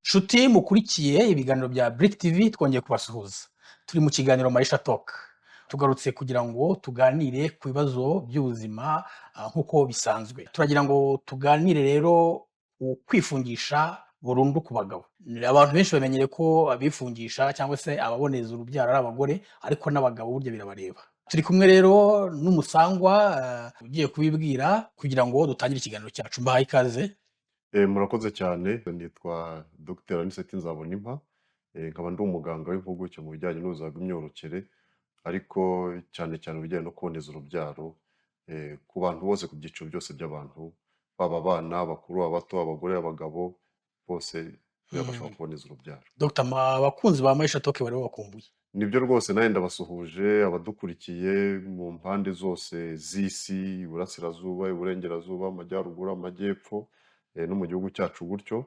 Nshuti mukurikiye ibiganiro bya Brick TV twongeye kubasuhuza. Turi mu kiganiro Maisha Talk. Tugarutse kugira ngo tuganire ku bibazo by'ubuzima nk'uko bisanzwe. Turagira ngo tuganire rero kwifungisha burundu ku bagabo. Abantu benshi bamenyere ko abifungisha cyangwa se ababoneza urubyaro ari abagore, ariko n'abagabo burya birabareba. Turi kumwe rero n'umusangwa ugiye kubibwira kugira ngo dutangire ikiganiro cyacu. Mbahaye ikaze. Murakoze cyane nitwa Dr Anicet Nzabonimpa, nkaba ndi umuganga w'impuguke mu bijyanye n'ubuzima bw'imyororokere, ariko cyane cyane mu bijyanye no kuboneza urubyaro ku bantu bose, ku byiciro byose by'abantu, baba abana, abakuru, abato, abagore, abagabo, bose bashobora kuboneza urubyaro. Dr. Abakunzi ba Maisha Talk bari bakumbuye. Nibyo rwose, nawe ndabasuhuje abadukurikiye mu mpande zose z'isi, iburasirazuba, iburengerazuba, amajyaruguru, amajyepfo, no mu gihugu cyacu gutyo,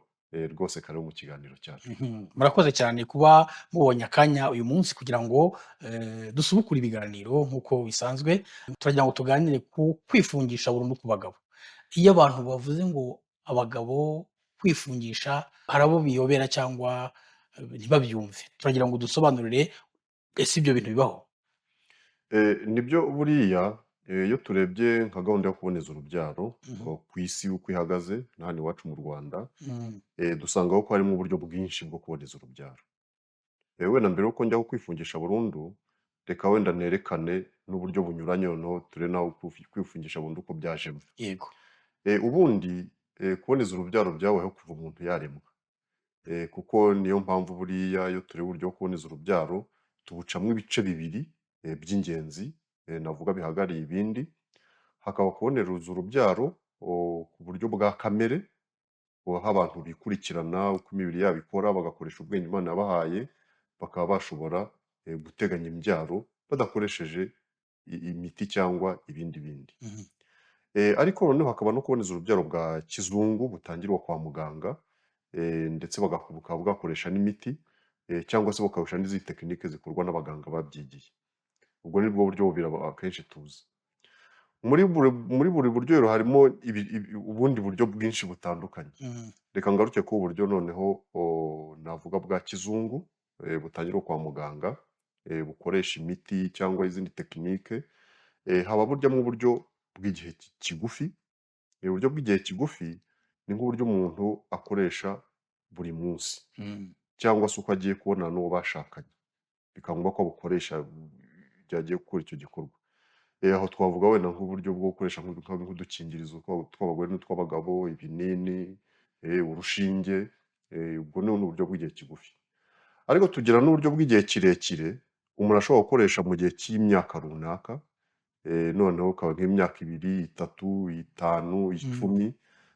rwose karibu mu kiganiro cyacu. Murakoze cyane kuba mubonye akanya uyu munsi kugira ngo dusubukure ibiganiro nk'uko bisanzwe. Turagira ngo tuganire ku kwifungisha burundu ku bagabo. Iyo abantu bavuze ngo abagabo kwifungisha, hari abo biyobera cyangwa ntibabyumve. Turagira ngo dusobanurire, ese ibyo bintu bibaho? Nibyo, buriya iyo turebye nka gahunda yo kuboneza urubyaro ku isi uko ihagaze na hano iwacu mu Rwanda, dusangaho ko harimo uburyo bwinshi bwo kuboneza urubyaro. Wenda mbere yuko njya kwifungisha burundu, reka wenda nerekane n'uburyo bunyuranye, noneho turebe naho kwifungisha burundu uko byajemo. Yego. Ubundi kuboneza urubyaro byabayeho kuva umuntu yaremwa, kuko niyo mpamvu buriya iyo tureba uburyo bwo kuboneza urubyaro tubucamo ibice bibiri by'ingenzi, navuga bihagarariye ibindi. Hakaba kuboneza urubyaro ku buryo bwa kamere, aho abantu bikurikirana uko imibiri yabo ikora, bagakoresha ubwenge Imana yabahaye, bakaba bashobora guteganya imbyaro badakoresheje imiti cyangwa ibindi. Ariko noneho hakaba no kuboneza urubyaro bwa kizungu butangirwa kwa muganga, ndetse bakaba bwakoresha n'imiti, cyangwa se bagakoresha n'izindi tekinike zikorwa n'abaganga babyigiye. Ubwo ni bwo buryo bubiri akenshi tuzi. Muri buri buryo rero harimo ubundi buryo bwinshi butandukanye. Reka ngaruke ku buryo noneho navuga bwa kizungu, butangirwa kwa muganga, bukoresha imiti cyangwa izindi tekinike. Haba buryamo uburyo bw'igihe kigufi. Uburyo bw'igihe kigufi ni nk'uburyo umuntu akoresha buri munsi, cyangwa se uko agiye kubonana n'uwo bashakanye, bikaba ngombwa ko abukoresha igihe agiye gukora icyo gikorwa. Aho twavuga wenda nk'uburyo bwo gukoresha nk'udukingirizo tw'abagore n'utw'abagabo, ibinini, urushinge. Ubwo ni uburyo bw'igihe kigufi. Ariko tugira n'uburyo bw'igihe kirekire umuntu ashobora gukoresha mu gihe cy'imyaka runaka, noneho ukaba nk'imyaka 2, 3, 5, 10.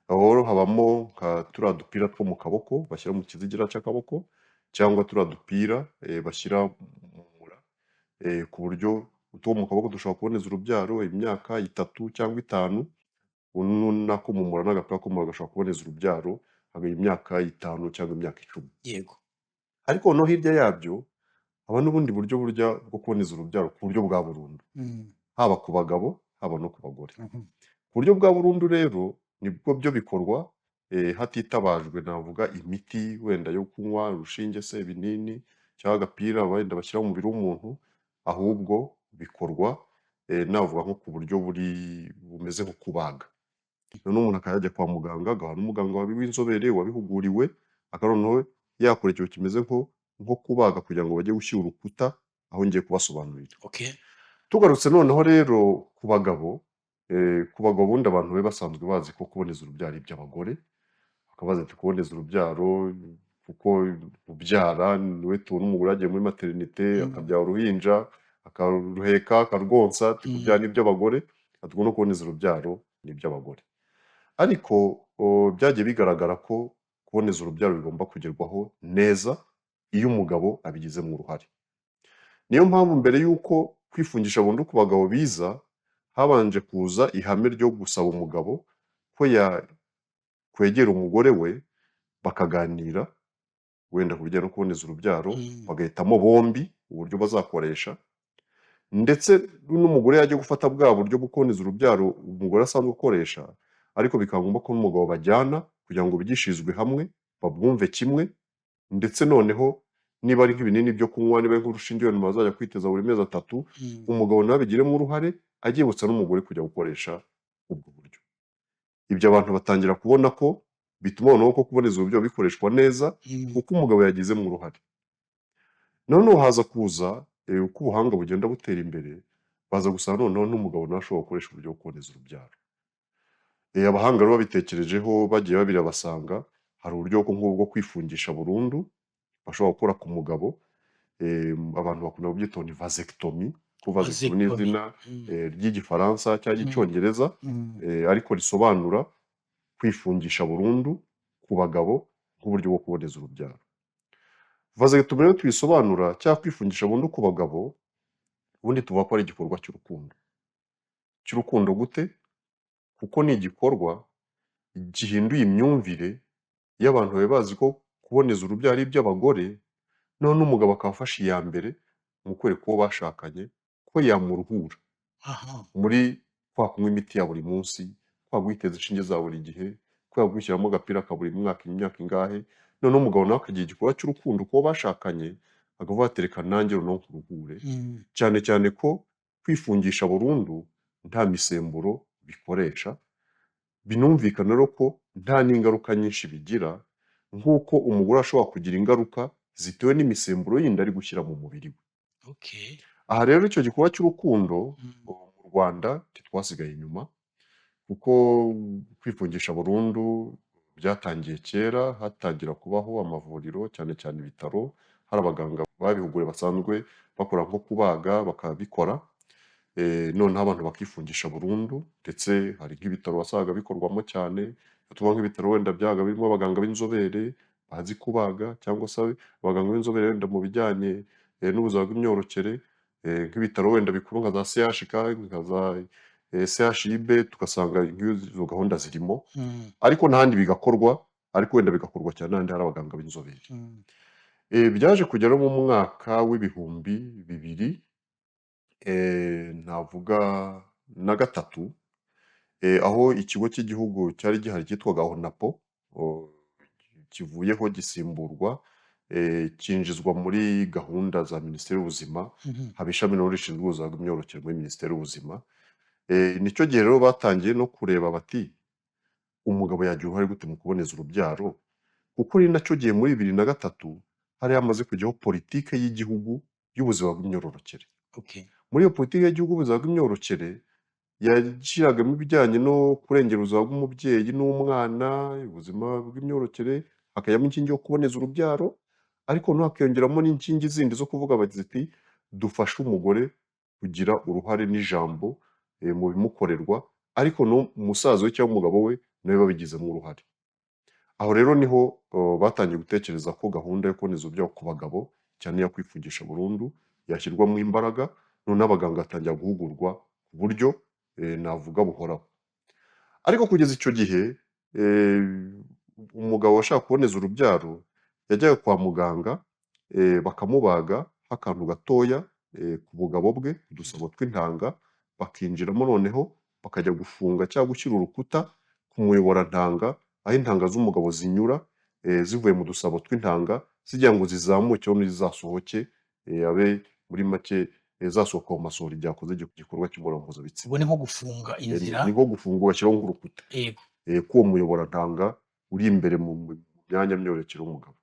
Aho rero habamo nka turiya dupira two mu kaboko bashyira mu kizigira cy'akaboko, cyangwa turiya dupira bashyira mu mura, ku buryo utwo mu kaboko dushobora kuboneza urubyaro imyaka 3 cyangwa 5, n'ako mu mura n'agapira ko mu mura gashobora kuboneza urubyaro imyaka 5 cyangwa imyaka 10. Yego. Ariko no hirya yabyo haba n'ubundi buryo burya bwo kuboneza urubyaro ku buryo bwa burundu, haba ku bagabo haba no ku bagore. Ku buryo bwa burundu rero nibwo byo bikorwa hatitabajwe navuga imiti wenda yo kunywa, urushinge se, ibinini cyangwa agapira wenda bashyira mu mubiri w'umuntu, ahubwo bikorwa navuga nko ku buryo bumeze nko kubaga. Noneho umuntu akaba yajya kwa muganga agahura n'umuganga w'inzobere wabihuguriwe, akaba noneho yakora ikintu kimeze nko kubaga kugira ngo bajye gushyira urukuta aho ngiye kubasobanurira. Tugarutse noneho rero ku bagabo, ubundi abantu basanzwe bazi ko kuboneza urubyaro ari iby'abagore. Bakaba bazi ati kuboneza urubyaro kuko ubyara niwe tubona umugore yagiye muri materinite akabyara uruhinja, akaruheka, akarwonsa, kubyara ni iby'abagore, no kuboneza urubyaro ni iby'abagore. Ariko byagiye bigaragara ko kuboneza urubyaro bigomba kugerwaho neza iyo umugabo abigizemo uruhare. Niyo mpamvu mbere y'uko kwifungisha burundu ku bagabo biza, habanje kuza ihame ryo gusaba umugabo ko yakwegera umugore we bakaganira wenda ku bijyanye no kuboneza urubyaro, bagahitamo bombi uburyo bazakoresha, ndetse n'umugore yajya gufata bwa buryo bwo kuboneza urubyaro umugore asanzwe akoresha, ariko bikaba ngombwa ko n'umugabo bajyana kugira ngo bigishirizwe hamwe, babwumve kimwe, ndetse noneho niba ari nk'ibinini byo kunywa, niba ari nk'urushinge wenda umuntu azajya kwiteza buri mezi 3, umugabo nawe abigiremo uruhare abyibutsa n'umugore kujya gukoresha ubwo buryo. Ibyo abantu batangira kubona ko bituma noneho ko kuboneza urubyaro bikoreshwa neza kuko umugabo yagizemo uruhare. Noneho haza kuza uko ubuhanga bugenda butera imbere, baza gusanga noneho n'umugabo nawe ashobora gukoresha uburyo bwo kuboneza urubyaro. Abahanga rero babitekerejeho bagiye babireba basanga hari uburyo nk'ubwo bwo kwifungisha burundu bashobora gukora ku mugabo, abantu bakunda kubyita ngo ni vasectomy, kuko vasectomy ni Vasectomy. izina ry'igifaransa cyangwa icyongereza, ariko risobanura kwifungisha burundu ku bagabo nk'uburyo bwo kuboneza urubyaro. Vasectomy rero tubisobanura cyangwa kwifungisha burundu ku bagabo, ubundi tuvuga ko ari igikorwa cy'urukundo. Cy'urukundo gute? Kuko ni igikorwa gihinduye imyumvire y'abantu bari bazi ko kuboneza urubyaro ari iby'abagore, none umugabo akaba afashe iya mbere mu kwereka uwo bashakanye ko yamuruhura muri kwa kunywa imiti ya buri munsi, kwa kwiteza inshinge za buri gihe, kwa kwishyiramo agapira ka buri mwaka imyaka ingahe, noneho umugabo nawe akagira igikorwa cy'urukundo kuwo bashakanye, akavuga ati reka nanjye noneho nkuruhure, cyane cyane ko kwifungisha burundu nta misemburo bikoresha, binumvikana rero ko nta n'ingaruka nyinshi bigira, nk'uko umugore ashobora kugira ingaruka zitewe n'imisemburo yindi ari gushyira mu mubiri we. Aha rero icyo gikorwa cy'urukundo mu Rwanda ntitwasigaye inyuma, kuko kwifungisha burundu byatangiye kera, hatangira kubaho amavuriro cyane cyane ibitaro, hari abaganga babihuguriwe basanzwe bakora nko kubaga bakabikora, noneho abantu bakifungisha burundu, ndetse hari nk'ibitaro wasangaga bikorwamo cyane, tuvuga nk'ibitaro wenda byabaga birimo abaganga b'inzobere bazi kubaga, cyangwa se abaganga b'inzobere wenda mu bijyanye n'ubuzima bw'imyororokere, nk'ibitaro wenda bikuru nka za CHK, nka za CHUB, tugasanga izo gahunda zirimo, ariko n'ahandi bigakorwa, ariko wenda bigakorwa cyane n'ahandi hari abaganga b'inzobere. Byaje kugera mu mwaka w'ibihumbi 2000, navuga na gatatu, aho ikigo cy'igihugu cyari gihari cyitwaga ONAPO kivuyeho gisimburwa, cyinjizwa muri gahunda za Minisiteri y'Ubuzima, haba ishami rero rishinzwe ubuzima bw'imyororokere muri Minisiteri y'Ubuzima. Nicyo gihe rero batangiye no kureba bati umugabo yagira uruhare gute mu kuboneza urubyaro, kuko ni nacyo gihe muri 2003 hari hamaze kujyaho politike y'igihugu y'ubuzima bw'imyororokere. Muri iyo politiki y'igihugu y'ubuzima bw'imyororokere yashyiragamo ibijyanye no kurengera ubuzima bw'umubyeyi n'umwana, ubuzima bw'imyororokere, hakajyamo inkingi yo kuboneza urubyaro, ariko noneho hakiyongeramo n'inkingi zindi zo kuvuga bati dufashe umugore kugira uruhare n'ijambo mu bimukorerwa, ariko n'umusaza we cyangwa umugabo we nawe babigizemo uruhare. Aho rero niho batangiye gutekereza ko gahunda yo kuboneza urubyaro ku bagabo cyane yo kwifungisha burundu yashyirwamo imbaraga, noneho abaganga batangira guhugurwa ku buryo navuga buhoraho. Ariko kugeza icyo gihe umugabo washaka kuboneza urubyaro yajyaga kwa muganga, bakamubaga akantu gatoya ku bugabo bwe, udusabo tw'intanga, bakinjiramo noneho bakajya gufunga cyangwa gushyira urukuta ku muyoborantanga, aho intanga z'umugabo zinyura zivuye mu dusabo tw'intanga zigira ngo zizamuke n'izizasohoke, abe muri make zasohoka mu masohoro igihe akoze igikorwa cy'imibonano mpuzabitsina. Ubwo ni nko gufunga inzira. Ni nko gufunga ugashyiraho nk'urukuta k'uwo muyoborantanga uri imbere mu myanya myororokere w'umugabo.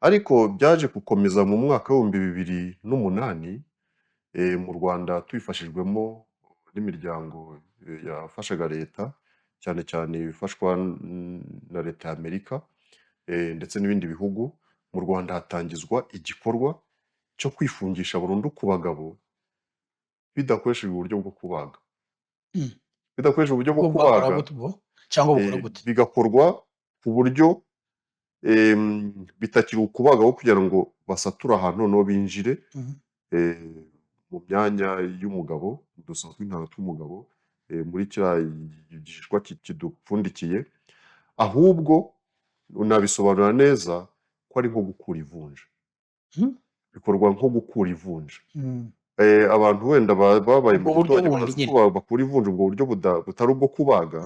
Ariko byaje gukomeza mu mwaka w'2008 mu Rwanda tubifashijwemo n'imiryango yafashaga leta, cyane cyane ibifashwa na leta y'Amerika ndetse n'ibindi bihugu. Mu Rwanda hatangizwa igikorwa cyo kwifungisha burundu ku bagabo bidakoreshejwe uburyo bwo kubaga. Bidakoreshejwe uburyo bwo kubaga bigakorwa ku buryo bitakiri ukubaga aho kugira ngo basature ahantu noneho binjire mu myanya y'umugabo, mu dusabo tw'intanga tw'umugabo, muri kiriya gishishwa kidupfundikiye, ahubwo unabisobanura neza ko ari nko gukura ivunja. Bikorwa nko gukura ivunja. Abantu wenda babaye mu giturage barazi ko bakura ivunja ubwo buryo butari ubwo kubaga,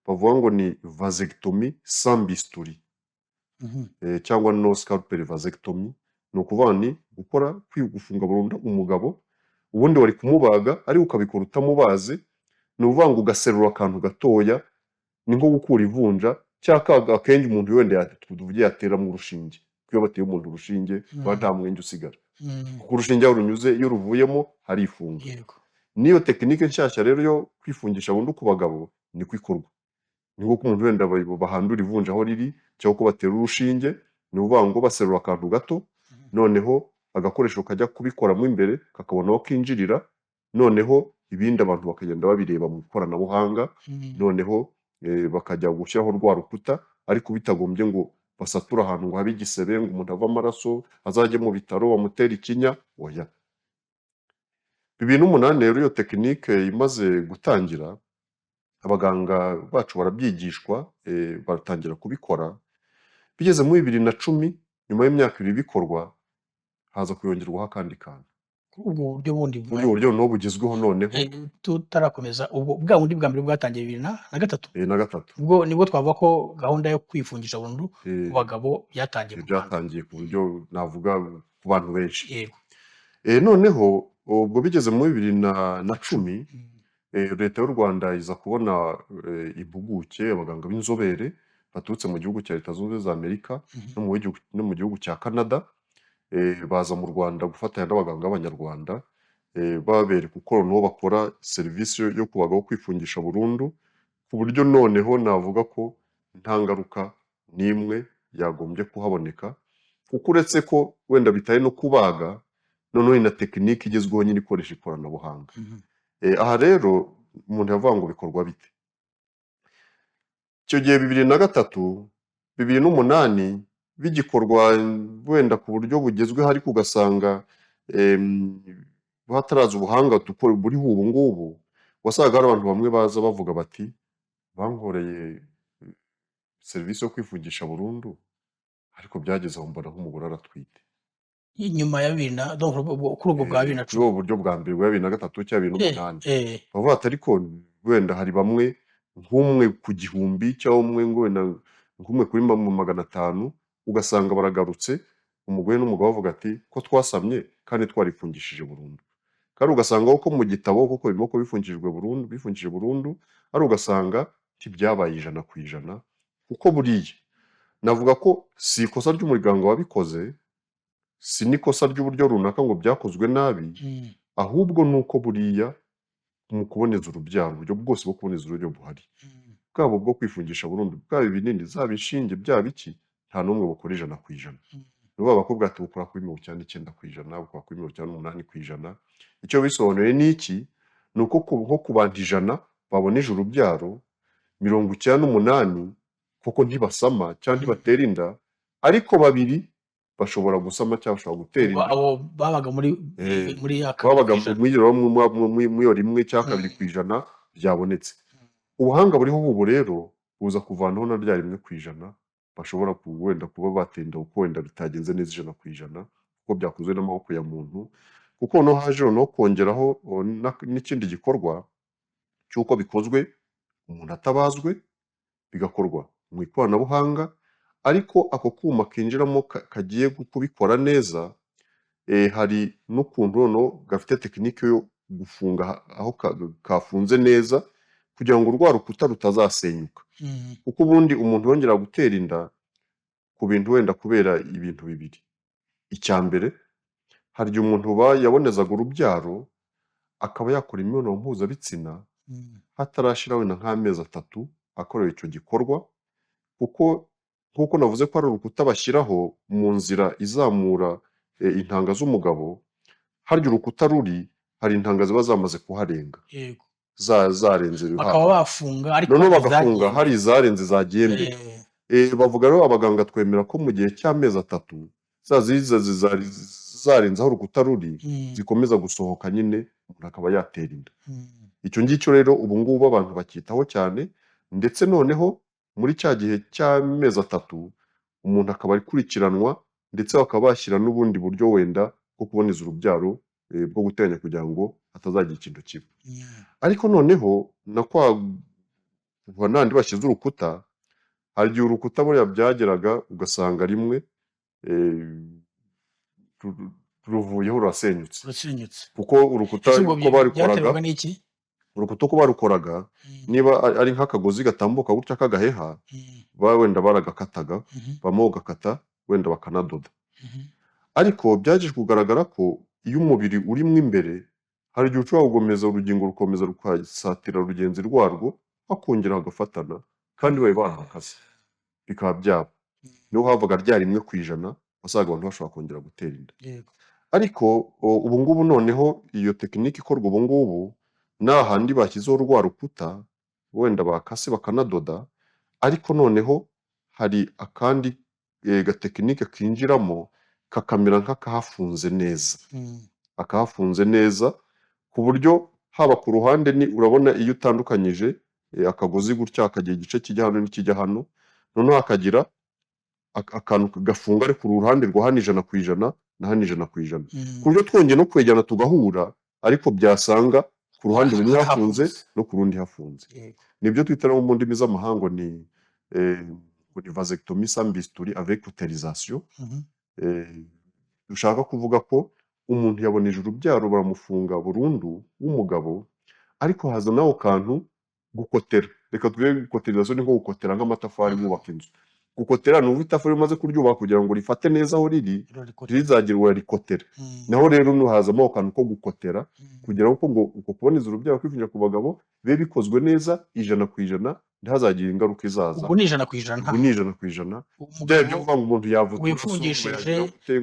bavuga ngo ni vasectomy sans bisturi. Mhm. cyangwa no scalpel vasectomy. Ni ukuvuga ni gukora gufunga burundu umugabo, ubundi wari kumubaga ariko ukabikora utamubaze, ni ukuvuga ngo ugaserura akantu gatoya, ni nko gukura ivunja cyangwa akenshi umuntu wenda tuvuge yateramo urushinge. Kuko iyo bateye umuntu urushinge baba nta mwenge usigara. Mm. Kuko urushinge aho runyuze iyo ruvuyemo harifunga. Yego. N'iyo tekinike nshyashya rero yo kwifungisha burundu ku bagabo niko ikorwa. Ni nk'uko umuntu wenda bahandura ivunja aho riri cyangwa ko batera urushinge, ni ukuvuga ngo baserura akantu gato, noneho agakoresho kajya kubikoramo imbere kakabona aho kinjirira, noneho ibindi abantu bakagenda babireba mu ikoranabuhanga, Mm. noneho bakajya gushyiraho rwa rukuta, ariko bitagombye ngo basature ahantu ngo habe igisebe, ngo umuntu ave amaraso azajye mu bitaro bamutera ikinya, oya. 2008 rero iyo tekinike imaze gutangira, abaganga bacu barabyigishwa, baratangira kubikora. Bigeze muri 2010, nyuma y'imyaka 2 bikorwa, haza kuyongerwaho akandi kantu. Ubwo buryo bundi Ubundi buryo noneho bugezweho noneho, tutarakomeza ubwo bwa bundi bwa mbere bwatangiye 2003 na gatatu. ubwo nibwo twavuga ko gahunda yo kwifungisha burundu ku Eh, bagabo byatangiye mu Rwanda. byatangiye ku buryo navuga ku bantu benshi. Yego. Noneho ubwo bigeze muri 2010, Mm. leta y'u Rwanda iza kubona impuguke, abaganga b'inzobere baturutse mu gihugu cya Leta Zunze Ubumwe za Amerika Mhm. no mu gihugu cya Canada, baza mu Rwanda gufatanya n'abaganga b'Abanyarwanda, babereka uko noneho bakora serivisi yo kubagaho kwifungisha burundu, ku buryo noneho navuga ko nta ngaruka n'imwe yagombye kuhaboneka, kuko uretse ko wenda bitaye no kubaga, noneho ni na tekinike igezweho nyine ikoresha ikoranabuhanga. Mhm. Aha rero umuntu yavuga ngo bikorwa bite? Icyo gihe 2003, 2008 bigikorwa wenda ku buryo bugezweho, ariko ugasanga hataraza ubuhanga buriho ubu ngubu, wasangaga hari abantu bamwe baza bavuga bati bankoreye serivisi yo kwifungisha burundu, ariko byageze aho mbona nk'umugore aratwite. Nyuma ya kuri ubwo bwa Kuri 2010. ubu buryo bwa mbere bwa 2003 cyangwa 2008, bavuga bati ariko wenda hari bamwe nk'umwe ku gihumbi cyangwa umwe ngo wenda nk'umwe kuri 500, ugasanga baragarutse, umugore n'umugabo bavuga ati ko twasamye kandi twarifungishije burundu. Kandi ugasanga ko mu gitabo koko birimo ko bifungishije burundu, ari ugasanga ntibyabaye 100%, kuko buriya navuga ko si ikosa ry'umuryango wabikoze, si n'ikosa ry'uburyo runaka ngo byakozwe nabi, Mm. ahubwo ni uko buriya mu kuboneza urubyaro, uburyo bwose bwo kuboneza urubyaro buhari, Mm. bwaba ubwo kwifungisha burundu, bwaba ibinini, zaba inshinge, byaba iki, nta n'umwe bukora 100%. Mm. Nibo abakobwa ati bukora kuri 99%, bukora kuri 98%. Icyo bisobanuye ni iki? Ni uko nko ku bantu 100 baboneje urubyaro, 98 koko ntibasama cyangwa ntibatera inda, ariko 2 bashobora gusama cyangwa bashobora gutera inda. Abo babaga muri ya Babaga kabiri muri iyo 1 cyangwa 2% byabonetse. Ubuhanga buriho ubu rero buza kuvanaho na rya 1% bashobora wenda kuba batenda uko wenda bitagenze neza 100%, kuko byakozwe n'amaboko ya muntu, kuko noneho haje no kongeraho n'ikindi gikorwa cy'uko bikozwe umuntu atabazwe, bigakorwa mu ikoranabuhanga, ariko ako kuma kinjiramo kagiye kubikora neza, hari n'ukuntu noneho gafite tekinike yo gufunga aho kafunze neza, kugira ngo rwa rukuta rutazasenyuka. Mm. Kuko ubundi umuntu yongera gutera inda ku bintu wenda kubera ibintu bibiri. Icya mbere, hari igihe umuntu yabonezaga urubyaro akaba yakora imibonano mpuzabitsina Mm. hatarashira wenda nk'amezi 3 akorewe icyo gikorwa, kuko nk'uko navuze ko ari urukuta bashyiraho mu nzira izamura intanga z'umugabo, harya urukuta ruri, hari intanga ziba zamaze kuharenga, Yego. zarenze Bakaba bafunga ariko noneho hari bagafunga izagiye hari izarenze zagiye mbere. Bavuga rero abaganga twemera ko mu gihe cy'amezi 3 zarenze aho urukuta ruri, Mm. zikomeza gusohoka nyine umuntu akaba yatera inda. Mm. Icyo ngicyo rero ubu ngubu abantu bakitaho cyane, ndetse noneho muri cya gihe cy'amezi 3 umuntu akaba akurikiranwa, ndetse bakaba bashyira n'ubundi buryo wenda bwo kuboneza urubyaro, bwo guteganya kugira ngo hatazagira ikintu kiba. Mm. Ariko noneho na kwa nandi bashyize urukuta, hari igihe urukuta buriya byageraga ugasanga rimwe eh, ruvuyeho rurasenyutse Rurasenyutse. kuko urukuta Ese ubwo uko barikoraga byaterwaga n'iki? urukuta uko barukoraga Mm, niba ari nk'akagozi gatambuka gutya k'agaheha mm, wenda baragakataga mhm, bamwe bagakata wenda bakanadoda mhm, ariko byaje kugaragara ko iyo umubiri urimo imbere hari igihe ushobora gukomeza urugingo rukomeza rukasatira rugenzi rwarwo hakongera hagafatana kandi bari barahakaze bikaba byaba mm, niho havaga rya 1% wasangaga abantu bashobora kongera gutera inda yego. ariko ubu ngubu noneho iyo tekinike ikorwa ubu ngubu ni hahandi bashyizeho rwa rukuta wenda bakase bakanadoda ariko noneho hari akandi gatekinike kinjiramo kakamera nk'akahafunze neza Mm, akahafunze neza ku buryo haba ku ruhande urabona iyo utandukanyije akagozi gutya hakagira igice kijya hano n'ikijya hano noneho hakagira akantu gafunga ariko uruhande rwa hano 100% na hano 100% mm, ku buryo twongeye no kwegerana tugahura ariko byasanga ku ruhande rumwe hafunze hafunze. no ku rundi hafunze Yego. nibyo twita no mu ndimi z'amahanga ni vasectomie sans bisturi avec cautérisation Mhm, dushaka kuvuga ko umuntu yaboneje urubyaro baramufunga burundu w'umugabo ariko haza n'ako kantu gukotera reka tuvuge gukoterizasiyo ni nko gukotera nk'amatafari bubaka inzu gukotera ni uvuga itafari rimaze kuryubaka kugira ngo rifate neza aho riri rurarikotera. ntirizagira urarikotera Mm, naho rero hazamo ako kantu ko gukotera mm. kugira ngo uko kuboneza urubyaro kwifuza ku bagabo bibe bikozwe neza 100% ntihazagire ingaruka izaza Ubwo ni 100% ubu ni 100% bya byo umugabo kuvuga ngo umuntu yavuga wifungishije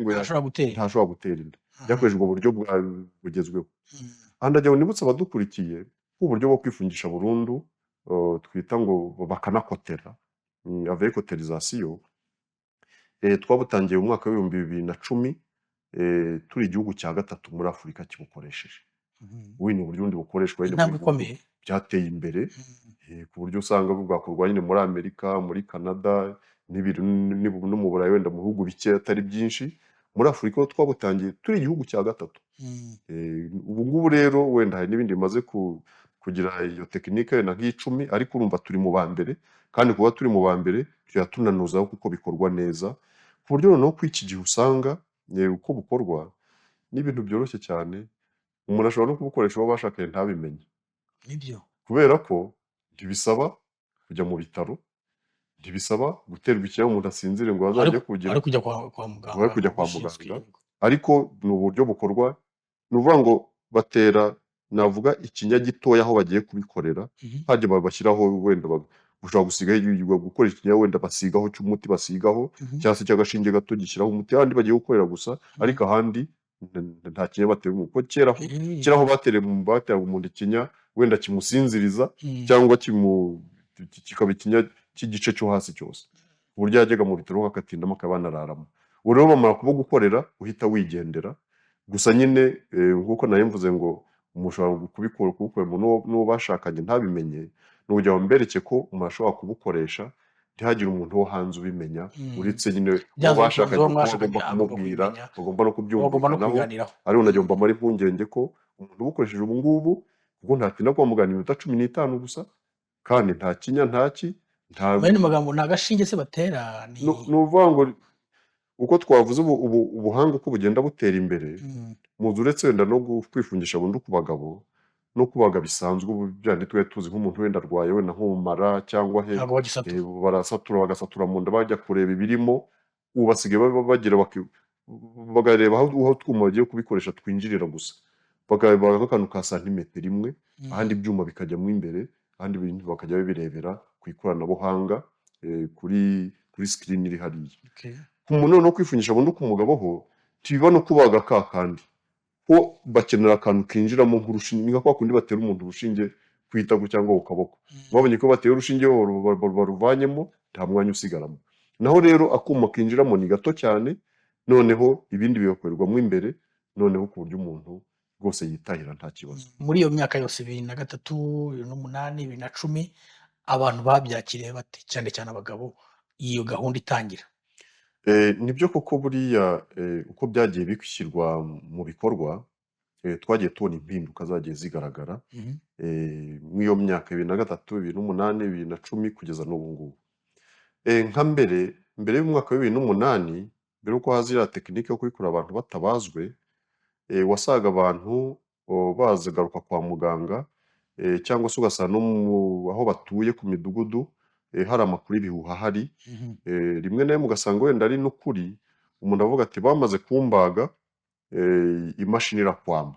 ntashobora gutera inda. ntashobora gutera inda Aha. byakoreshejwe uburyo bugezweho Mm, aha ndagira ngo nibutse abadukurikiye ko uburyo bwo kwifungisha burundu twita ngo bakanakotera avec cautérisation twabutangiye mu mwaka w'ibihumbi 2010 turi igihugu cya gatatu muri Afurika kibukoresheje mhm. ubu ni uburyo bundi bukoreshwa wenda mu Intambwe bihugu ikomeye. byateye imbere Mm, ku buryo usanga bwakorwa nyine muri Amerika muri Canada no mu Burayi wenda mu bihugu bike atari byinshi muri Afurika ho twabutangiye turi igihugu cya gatatu mm, ubu ngubu rero wenda hari n'ibindi bimaze kugira iyo tekinike wenda nk'icumi ariko urumva turi mu ba mbere kandi kuba turi mu ba mbere tujya tunanuzaho kuko bikorwa neza ku buryo noneho ko iki gihe usanga uko bukorwa n'ibintu byoroshye cyane umuntu ashobora no kubukoresha uwo bashakanye ntabimenye nibyo. kubera ko ntibisaba kujya mu bitaro ntibisaba guterwa ikinya umuntu asinzire ngo azajye kugira Ari kujya kwa ngo abe muganga kujya kwa ubishinzwe, muganga yego. ariko ni uburyo bukorwa ni ukuvuga ngo batera navuga ikinya gitoya aho bagiye kubikorera Mhm, hajya bashyiraho wenda ushobora gusigaho gukora ikinya wenda basigaho cy'umuti basigaho mhm, cyangwa se cy'agashinge gato gishyiraho umuti ahandi bagiye gukorera gusa ariko ahandi nta kinya batera umuntu kuko kera aho bateraga umuntu ikinya wenda kimusinziriza mm, cyangwa kikaba ikinya cy'igice cyo hasi cyose ku buryo yajyaga mu bitaro akatindamo akaba yanararamo ubu rero bamara kubugukorera uhita wigendera gusa nyine nk'uko nari mvuze ngo ushobora kubukorera n'uwo bashakanye ntabimenye ni ukugira ngo mbereke ko umuntu ashobora kubukoresha ntihagire umuntu wo hanze ubimenya uretse nyine uwo byanze bikunze bashakanye uwo kuko bagomba mwashakanye agomba kumubwira kubimenya, bagomba no bagomba no kubyumvikanaho kubiganiraho. ariho nagira ngo mbamare impungenge ko umuntu ubukoresheje ubu ngubu kuko ntatinda kwa muganga iminota 15 gusa kandi nta kinya ntaki nta Mu yandi magambo ni agashinge se batera ni ni ukuvuga ngo uko twavuze ubuhanga uko bugenda butera imbere muzi uretse wenda no kwifungisha burundu ku bagabo no kubaga bisanzwe ubu byandi twari tuzi nk'umuntu wenda arwaye wenda nko mu mara cyangwa he ntabwo bagisatura. bagasatura mu nda bajya kureba ibirimo ubu basigaye bagira bagareba aho utwuma bagiye kubikoresha twinjirira gusa bakabaga akantu ka santimetero imwe ahandi ibyuma bikajyamo imbere ahandi ibintu bakajya babirebera ku ikoranabuhanga kuri screen iri hariya Okay. ku muntu no kwifungisha burundu ku mugabo ho tibiba no kubaga ka kandi ko bakenera akantu kinjiramo nk'urushinge ni nka kwa kundi batera umuntu urushinge ku itako cyangwa ku kaboko babonye ko bateye urushinge baruvanyemo nta mwanya usigaramo naho rero akuma kinjiramo ni gato cyane noneho ibindi bigakorerwamo imbere noneho ku buryo umuntu rwose yitahira nta kibazo Muri iyo myaka yose 2003, 2008, 2010 abantu babyakiriye bate cyane cyane abagabo iyo gahunda itangira? nibyo koko buriya uko byagiye bishyirwa mu bikorwa twagiye tubona impinduka zagiye zigaragara muri iyo myaka 2003, 2008, 2010 kugeza n'ubu ngubu Nka mbere y'umwaka wa 2008 mbere yuko haza iriya tekinike yo kubikora abantu batabazwe, wasangaga abantu baza garuka kwa muganga, cyangwa se ugasanga no aho batuye ku midugudu, hari amakuru y'ibihuha ahari, Mhm. rimwe na rimwe ugasanga wenda ari n'ukuri, umuntu avuga ati bamaze kumbaga, imashini irakwama.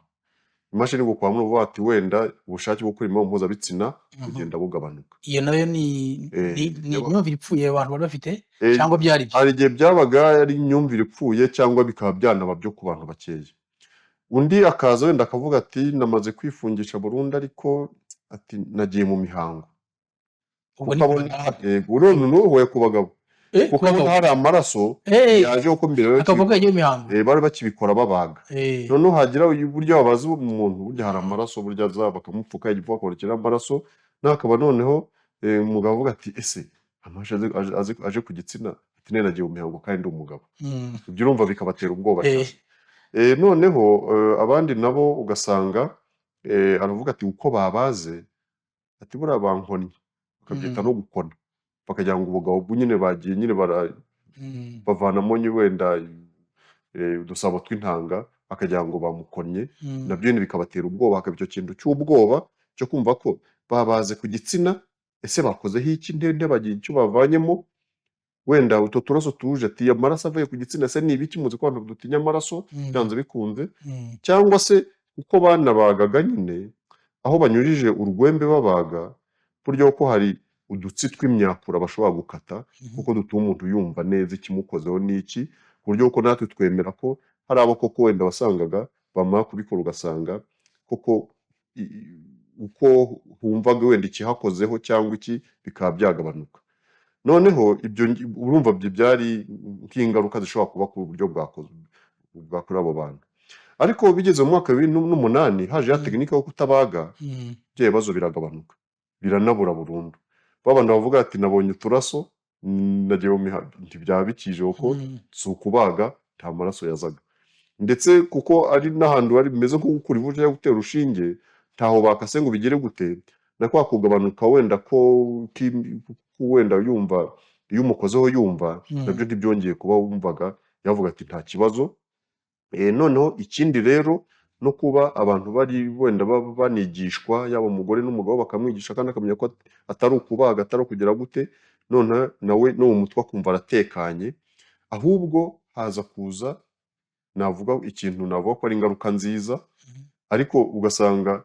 Imashini gukwama ni ukuvuga ati wenda ubushake bwo gukora imibonano mpuzabitsina Mhm. bugenda bugabanuka. Iyo nayo ni Yaba imyumvire ipfuye abantu bari bafite eh, cyangwa byari byo? hari igihe byabaga ari imyumvire ipfuye cyangwa bikaba byanaba byo ku bantu bakeya. Undi akaza wenda akavuga ati namaze kwifungisha burundu ariko ati nagiye mu mihango. Ubwo Kuko ni ku abona badamu. urumva n'uhuye ku bagabo. Ku Kuko abona bagabo? hari amaraso yaje kuko mbere Akavuga yagiye mu mihango? bari bakibikora babaga. Eh. Noneho hagira uburyo babaza umuntu burya hari amaraso burya aza bakamupfuka igifu bakabonekera amaraso, hakaba noneho umugabo avuga ati ese amaraso aje ku gitsina ati none nagiye mu mihango kandi ndi umugabo. Ibyo urumva bikabatera ubwoba cyane. Noneho abandi nabo ugasanga aravuga ati uko babaze ati buriya bankonnye, bakabyita no gukona, bakagira ngo ubugabo nyine bagiye nyine bavanamo wenda udusabo tw'intanga bakagira ngo bamukonnye, nabyo nyine bikabatera ubwoba, hakaba icyo kintu cy'ubwoba cyo kumva ko babaze ku gitsina, ese bakozeho iki ndende bagira icyo bavanyemo, wenda utwo turaso tuje ati amaraso avuye ku gitsina se ni ibiki, muzi ko abantu dutinya amaraso byanze bikunze, cyangwa se uko banabagaga nyine aho banyujije urwembe babaga, burya ko hari udutsi tw'imyakura bashobora gukata kuko dutuma umuntu yumva neza ikimukozeho n'iki, ku buryo ko natwe twemera ko hari abo koko wenda wasangaga bamara kubikora ugasanga koko uko humvaga wenda ikihakozeho cyangwa iki bikaba byagabanuka. Noneho ibyo urumva byari nk'ingaruka zishobora kuba ku buryo bwakorewe abo bantu. Ariko bigeze mu mwaka wa 2008 haje ya tekinike yo kutabaga, bya bibazo biragabanuka biranabura burundu. Babandi bavuga ati nabonye uturaso nagiye mu mihango, ntibyaba bikije kuko si ukubaga nta maraso yazaga, ndetse kuko ari n'ahantu hari bimeze nko gukura ivu cyangwa gutera urushinge, ntaho bakase ngo bigere gute na kwa kugabanuka wenda ko wenda yumva iyo umukozeho yumva, nabyo ntibyongeye kuba wumvaga yavuga ati nta kibazo. Noneho ikindi rero no kuba abantu bari wenda banigishwa, yaba umugore n'umugabo bakamwigisha kandi akamenya ko atari ukubaga atari ukugira gute, none nawe no mu mutwe akumva aratekanye, ahubwo haza kuza navuga ikintu navuga ko ari ingaruka nziza, ariko ugasanga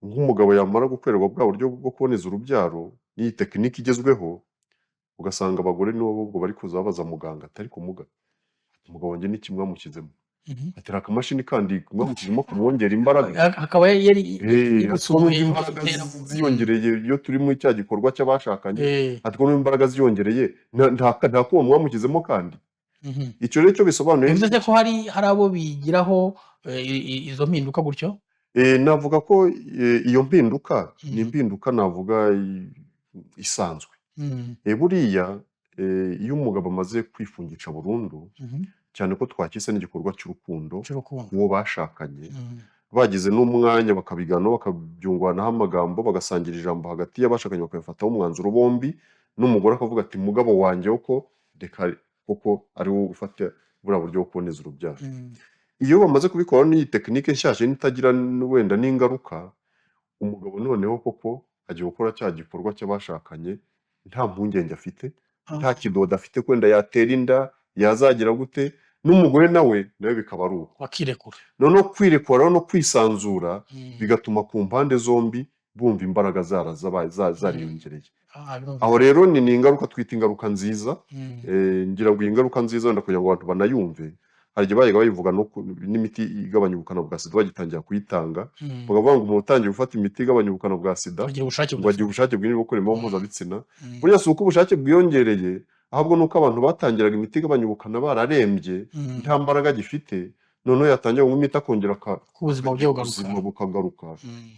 nk'umugabo yamara gukorerwa bwa buryo bwo kuboneza urubyaro n'iyi tekinike igezweho, ugasanga abagore nibo ahubwo bari kuza babaza muganga ati ariko umugabo wanjye ni iki mwamushyizemo, ati hari akamashini kandi mwamushyizemo kumwongera imbaraga, akaba yari imbaraga ziyongereye iyo turi muri cya gikorwa cy'abashakanye, ati ko imbaraga ziyongereye nta kuba mwamushyizemo kandi. Icyo rero cyo bisobanuye bivuze ko hari abo bigiraho izo mpinduka gutyo. Navuga ko iyo mpinduka ni impinduka navuga isanzwe. Buriya iyo umugabo amaze kwifungisha burundu, cyane ko twakise n'igikorwa cy'urukundo uwo bashakanye, bagize n'umwanya bakabiganiraho bakabyunguranaho amagambo, bagasangira ijambo hagati y'abashakanye bakabifataho umwanzuro bombi, n'umugore akavuga ati mugabo wanjye ko reka koko ari wowe ufata buriya buryo bwo kuboneza urubyaro. Iyo bamaze kubikora n'iyi tekinike nshyashya itagira wenda n'ingaruka, umugabo noneho koko agiye gukora cya gikorwa cy'abashakanye nta mpungenge afite, nta kidodo afite kwenda yatera inda yazagira gute, n'umugore nawe bikaba ari uko bakirekura. noneho kwirekura no kwisanzura bigatuma ku mpande zombi bumva imbaraga zariyongereye. Aho rero ni ingaruka twita ingaruka nziza. Ngira ngo iyi ngaruka nziza wenda kugira ngo abantu banayumve, hari igihe bajyaga bayivuga n'imiti igabanya ubukana bwa sida bagitangira kuyitanga, bakavuga ngo umuntu utangiye gufata imiti igabanya ubukana bwa sida ngo agira ubushake bwinshi bwo gukora imibonano mpuzabitsina. Buriya si uko ubushake bwiyongereye, ahubwo ni uko abantu batangiraga imiti igabanya ubukana bararembye nta mbaraga gifite, noneho yatangira kunywa imiti akongera ubuzima bukagaruka,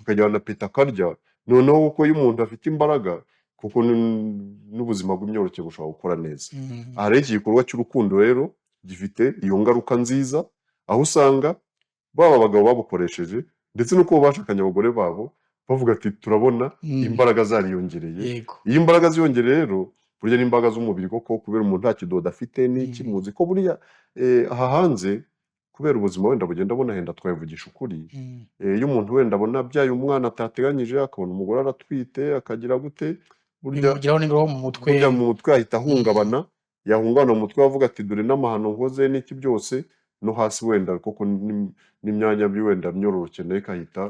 akagira na peta akarya, noneho kuko iyo umuntu afite imbaraga kuko n'ubuzima bw'imyororokere bushobora gukora neza. Aha rero iki gikorwa cy'urukundo rero gifite iyo ngaruka nziza, aho usanga baba abagabo babukoresheje ndetse n'uko bashakanye abagore babo bavuga ati turabona imbaraga zariyongereye. Iyo imbaraga ziyongereye rero burya n'imbaga z'umubiri koko kubera umuntu nta kidodo afite n'iki Mm. muzi ko buriya aha hanze kubera ubuzima wenda bugenda bunahenda twabivugisha ukuri Mm. iyo umuntu wenda abona abyaye umwana atateganyije akabona umugore aratwite akagira gute burya Bimugiraho n'ingaruka mu burya mutwe. mu mutwe ahita Mm. ahungabana yahungabana mu mutwe avuga ati dore n'amahano nkoze n'iki byose no hasi wenda koko n'imyanya wenda myororokere nayo ikahita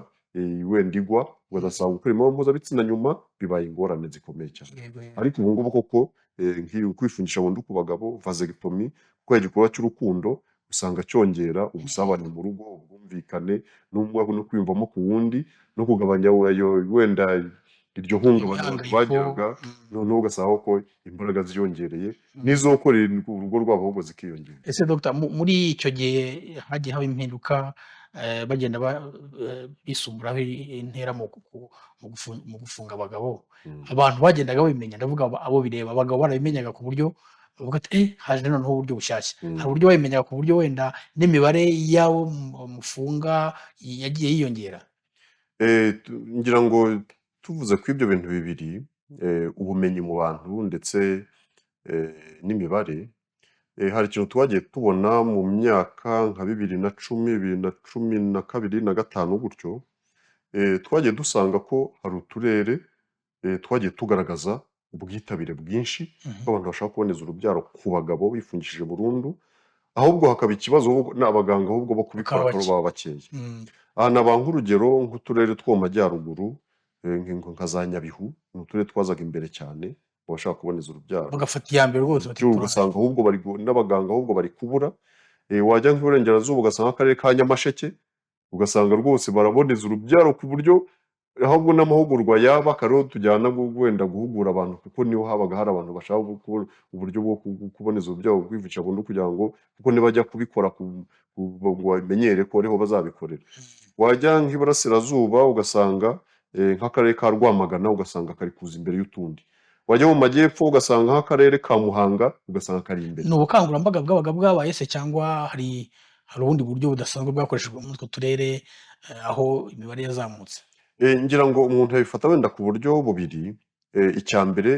wenda igwa ugasanga gukora imibonano mpuzabitsina nyuma bibaye ingorane zikomeye cyane Yego, yego. ariko ubu ngubu koko kwifungisha burundu ku bagabo vasectomy kuko igikorwa cy'urukundo usanga cyongera ubusabane mu rugo ubwumvikane no kwiyumvamo ku wundi no kugabanya wenda iryo hungabana abantu bagiraga Imihangayiko. noneho ugasanga ko imbaraga ziyongereye Mm. n'izo gukorera urugo rwabo ahubwo zikiyongera. Ese Dr. muri icyo gihe hagiye haba impinduka bagenda bisumburaho intera mu gufunga abagabo, abantu bagendaga babimenya, ndavuga abo bireba, abagabo barabimenyaga ku buryo bavuga ati haje noneho uburyo bushyashya, hari uburyo babimenyaga ku buryo wenda n'imibare y'abo mufunga yagiye yiyongera. Ngira ngo tuvuze ku ibyo bintu bibiri ubumenyi mu bantu ndetse n'imibare hari ikintu twagiye tubona mu myaka nka 2010, 2012, 2015 gutyo twagiye dusanga ko hari uturere twagiye tugaragaza ubwitabire bwinshi bw'abantu bashaka kuboneza urubyaro ku bagabo bifungishije burundu ahubwo hakaba ikibazo n'abaganga ahubwo bo kubikora akaba baba bakeya. Aha nabaha nk'urugero nk'uturere two mu majyaruguru nka za Nyabihu ni uturere twazaga imbere cyane mu bashaka kuboneza urubyaro bagafata iya mbere rwose ugasanga ahubwo n'abaganga ahubwo bari kubura wajya nk'iburengerazuba ugasanga akarere ka Nyamasheke ugasanga rwose baraboneza urubyaro ku buryo ahubwo n'amahugurwa yaba akariho tujyana wenda guhugura abantu kuko niho habaga hari abantu bashaka uburyo bwo kuboneza urubyaro kwivugisha burundu kugira ngo kuko nibajya kubikora ngo bamenyere ko ariho bazabikorera. Wajya nk'iburasirazuba ugasanga nk'akarere ka Rwamagana ugasanga kari kuza imbere y'utundi. Wajya mu majyepfo ugasanga nk'akarere ka Muhanga ugasanga kari imbere. Ni ubukangurambaga bwabaga bwabaye se cyangwa hari ubundi buryo budasanzwe bwakoreshejwe muri utwo turere aho imibare yazamutse? Ngira ngo umuntu yabifata wenda ku buryo bubiri icya mbere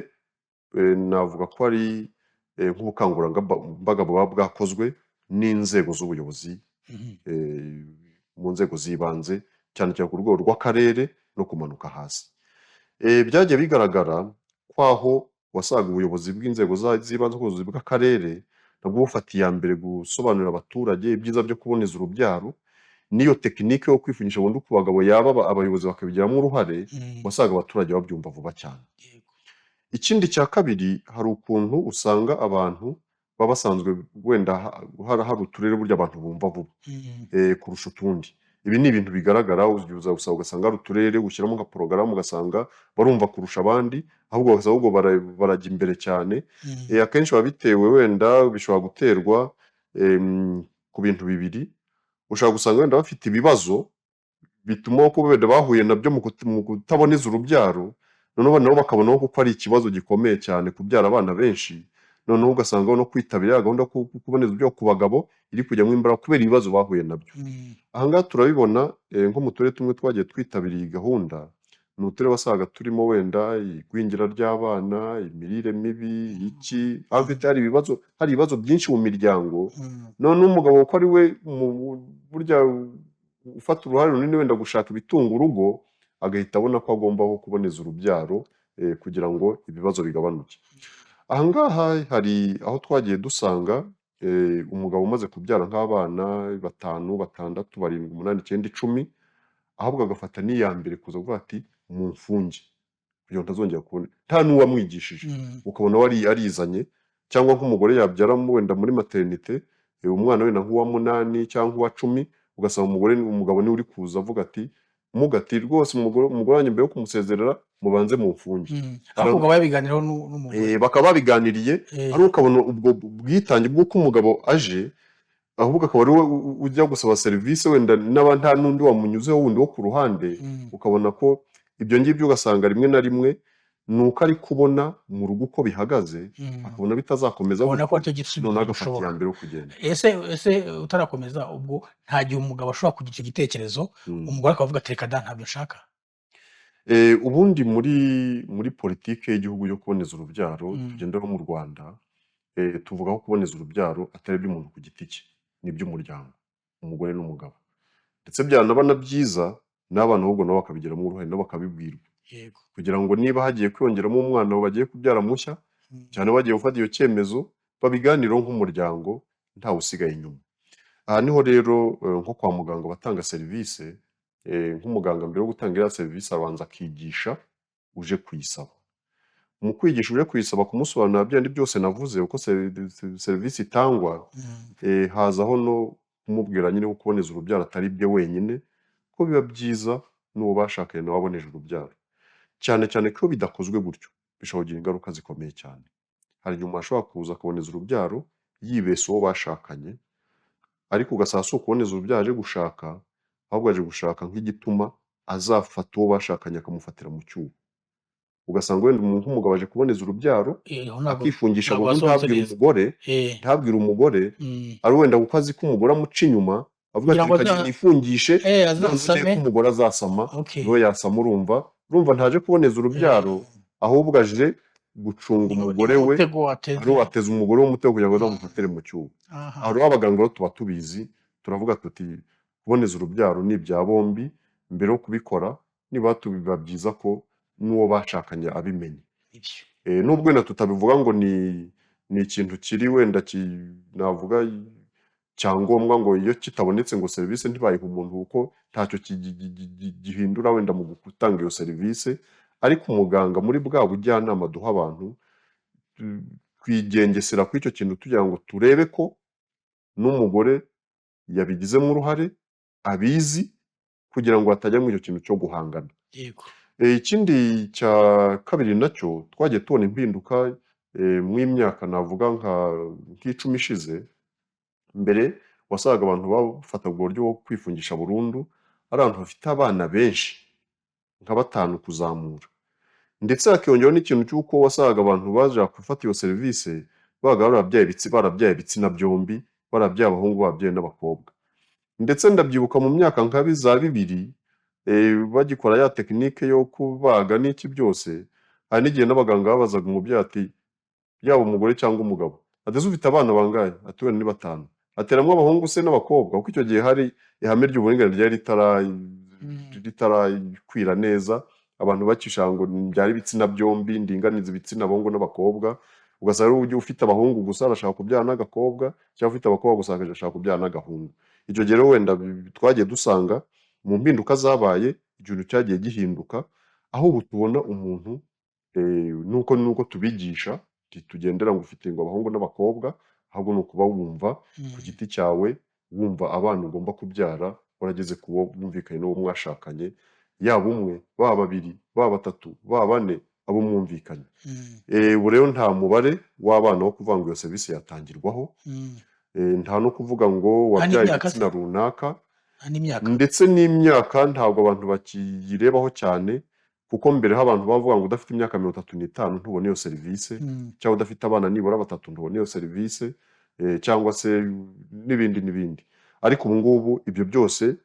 navuga ko ari nk'ubukangurambaga buba bwakozwe n'inzego z'ubuyobozi mu nzego z'ibanze cyane cyane ku rwego rw'akarere no kumanuka hasi. Byagiye bigaragara ko aho wasaga ubuyobozi bw'inzego z'ibanze ubuyobozi bw'akarere nabwo bufata iya mbere gusobanurira abaturage ibyiza byo kuboneza urubyaro n'iyo tekinike yo kwifungisha burundu ku bagabo yaba abayobozi bakabigiramo uruhare wasaga abaturage babyumva vuba cyane. Ikindi cya kabiri hari ukuntu usanga abantu baba basanzwe wenda hari uturere burya abantu bumva vuba kurusha utundi. Ibi ni ibintu bigaragara ugasanga hari uturere ushyiramo nka porogaramu ugasanga barumva kurusha abandi ahubwo barajya imbere cyane. Akenshi biba bitewe wenda bishobora guterwa ku bintu bibiri ushobora gusanga wenda bafite ibibazo bituma ko wenda bahuye nabyo mu kutaboneza urubyaro noneho nabo bakabonaho kuko ari ikibazo gikomeye cyane kubyara abana benshi noneho ugasanga no kwitabira gahunda yo kuboneza urubyaro ku bagabo iri kujyamo imbaraga kubera ibibazo bahuye nabyo. Aha ngaha turabibona nko mu turere tumwe twagiye twitabiriye iyi gahunda ni uturere wasaga turimo wenda igwingira ry'abana imirire mibi hari ibibazo byinshi mu miryango none umugabo ko ari we burya ufata uruhare runini wenda gushaka ibitunga urugo agahita abona ko agomba kuboneza urubyaro kugira ngo ibibazo bigabanuke. Aha ngaha hari aho twagiye dusanga umugabo umaze kubyara nk'abana 5, 6, 7, 8, 9, 10 ahubwo agafata n'iya mbere kuza kuvuga ati mumfunge kugira ngo ntazongera kubona nta n'uwamwigishije ukabona arizanye cyangwa nk'umugore yabyara wenda muri maternité umwana wenda nk'uwa 8 cyangwa uwa 10 ugasanga umugabo niwe uri kuza avuga ati mugati rwose umugore wanjye mbere yo kumusezerera mubanze mumfunge. Ahubwo babiganiraho n'umugore bakaba babiganiriye ari ukabona ubwo bwitange bw'uko umugabo aje ahubwo akaba ari we ujya gusaba serivisi wenda nta n'undi wamunyuzeho wundi wo ku ruhande ukabona ko ibyo ngibyo ugasanga rimwe na rimwe ni uko ari kubona mu rugo uko bihagaze akabona bitazakomeza ubona ko aricyo gisubizo agafata iya mbere yo kugenda. Ese utarakomeza ubwo nta gihe umugabo ashobora kugira icyo gitekerezo umugore akavuga ati reka da ntabyo nshaka? Ubundi muri politike y'igihugu yo kuboneza urubyaro tugenderaho mu Rwanda, tuvuga ko kuboneza urubyaro atari iby'umuntu ku giti cye, ni iby'umuryango, umugore n'umugabo. Ndetse byanaba na byiza n'abana ahubwo nabo bakabigiramo uruhare nabo bakabibwirwa. Yego. Kugira ngo niba hagiye kwiyongeramo umwana bagiye kubyara mushya, cyane bagiye gufata iyo cyemezo, babiganireho nk'umuryango ntawe usigaye inyuma. Aha niho rero nko kwa muganga batanga serivisi, nk'umuganga mbere yo gutanga iriya serivisi arabanza akigisha uje kuyisaba. Mu kwigisha uje kuyisaba kumusobanurira bya bindi byose navuze uko serivisi itangwa, hazaho no kumubwira nyine ko kuboneza urubyaro atari bye wenyine, ko biba byiza n'uwo bashakanye nawe aboneje urubyaro. Cyane cyane ko iyo bidakozwe gutyo bishobora kugira ingaruka zikomeye cyane. Hari igihe umuntu ashobora kuza akaboneza urubyaro yibeshya uwo bashakanye, ariko ugasanga si ukuboneza urubyaro aje gushaka, ahubwo aje gushaka nk'igituma azafata uwo bashakanye akamufatira mu cyuho. Ugasanga wenda nk'umugabo aje kuboneza urubyaro akifungisha burundu ntabwire umugore, ari wenda kuko azi ko umugore amuca inyuma, avuga ati reka nifungishe none ko umugore azasama, niwe yasama urumva ntaje kuboneza urubyaro, ahubwo aje gucunga umugore we, ari wateza umugore w'umutego kugira ngo azamufatire mu cyuho. Aho rero abaganga rero tuba tubizi, turavuga tuti kuboneza urubyaro ni ibya bombi, mbere yo kubikora niba biba byiza ko n'uwo bashakanye abimenye. Nubwo wenda tutabivuga ngo ni ikintu kiri wenda navuga cyangombwa ngo iyo kitabonetse ngo serivisi ntibayihe umuntu kuko ntacyo gihindura wenda mu gutanga iyo serivisi, ariko umuganga muri bwa bujyanama duha abantu twigengesera kuri icyo kintu tugira ngo turebe ko n'umugore yabigizemo uruhare, abizi, kugira ngo hatajya muri icyo kintu cyo guhangana. Ikindi cya kabiri nacyo twagiye tubona impinduka mu myaka navuga nk'icumi ishize. Mbere wasangaga abantu bafata ubwo buryo bwo kwifungisha burundu ari abantu bafite abana benshi nka 5 kuzamura, ndetse hakiyongeraho n'ikintu cy'uko wasangaga abantu baje gufata iyo serivisi babaga barabyaye ibitsina byombi, barabyaye abahungu babyaye n'abakobwa. Ndetse ndabyibuka mu myaka nka za 2000 bagikora ya tekinike yo kubaga n'iki byose, hari n'igihe n'abaganga babazaga umubyeyi ati yaba umugore cyangwa umugabo, ati ufite abana bangahe? Ati wenda ni 5. Ateramwo abahungu se n'abakobwa, kuko icyo gihe hari ihame ry'uburinganire ryari ritarakwira neza, abantu bakisha ngo byari ibitsina byombi, ndinganiza ibitsina abahungu n'abakobwa. Ugasanga rero ufite abahungu gusa arashaka kubyara n'agakobwa, cyangwa ufite abakobwa gusa arashaka kubyara n'agahungu. Icyo gihe rero wenda twagiye dusanga mu mpinduka zabaye ikintu cyagiye gihinduka, aho ubu tubona umuntu nuko tubigisha tugendera ngo ufite ngo abahungu n'abakobwa, ahubwo ni ukuba wumva ku giti cyawe, wumva abana ugomba kubyara warageze ku wo mwumvikanye n'uwo mwashakanye, yaba umwe, baba 2, baba 3, baba 4, abo mwumvikanye. Ubu rero nta mubare w'abana wo kuvuga ngo iyo serivisi yatangirwaho, nta no kuvuga ngo wabyaye igitsina runaka, ndetse n'imyaka ntabwo abantu bakiyirebaho cyane, kuko mbere ho abantu bavuga ngo udafite imyaka 35 ntubona iyo serivisi, cyangwa udafite abana nibura 3 ntubona iyo serivisi, cyangwa se n'ibindi. Ariko ubu ngubu ibyo byose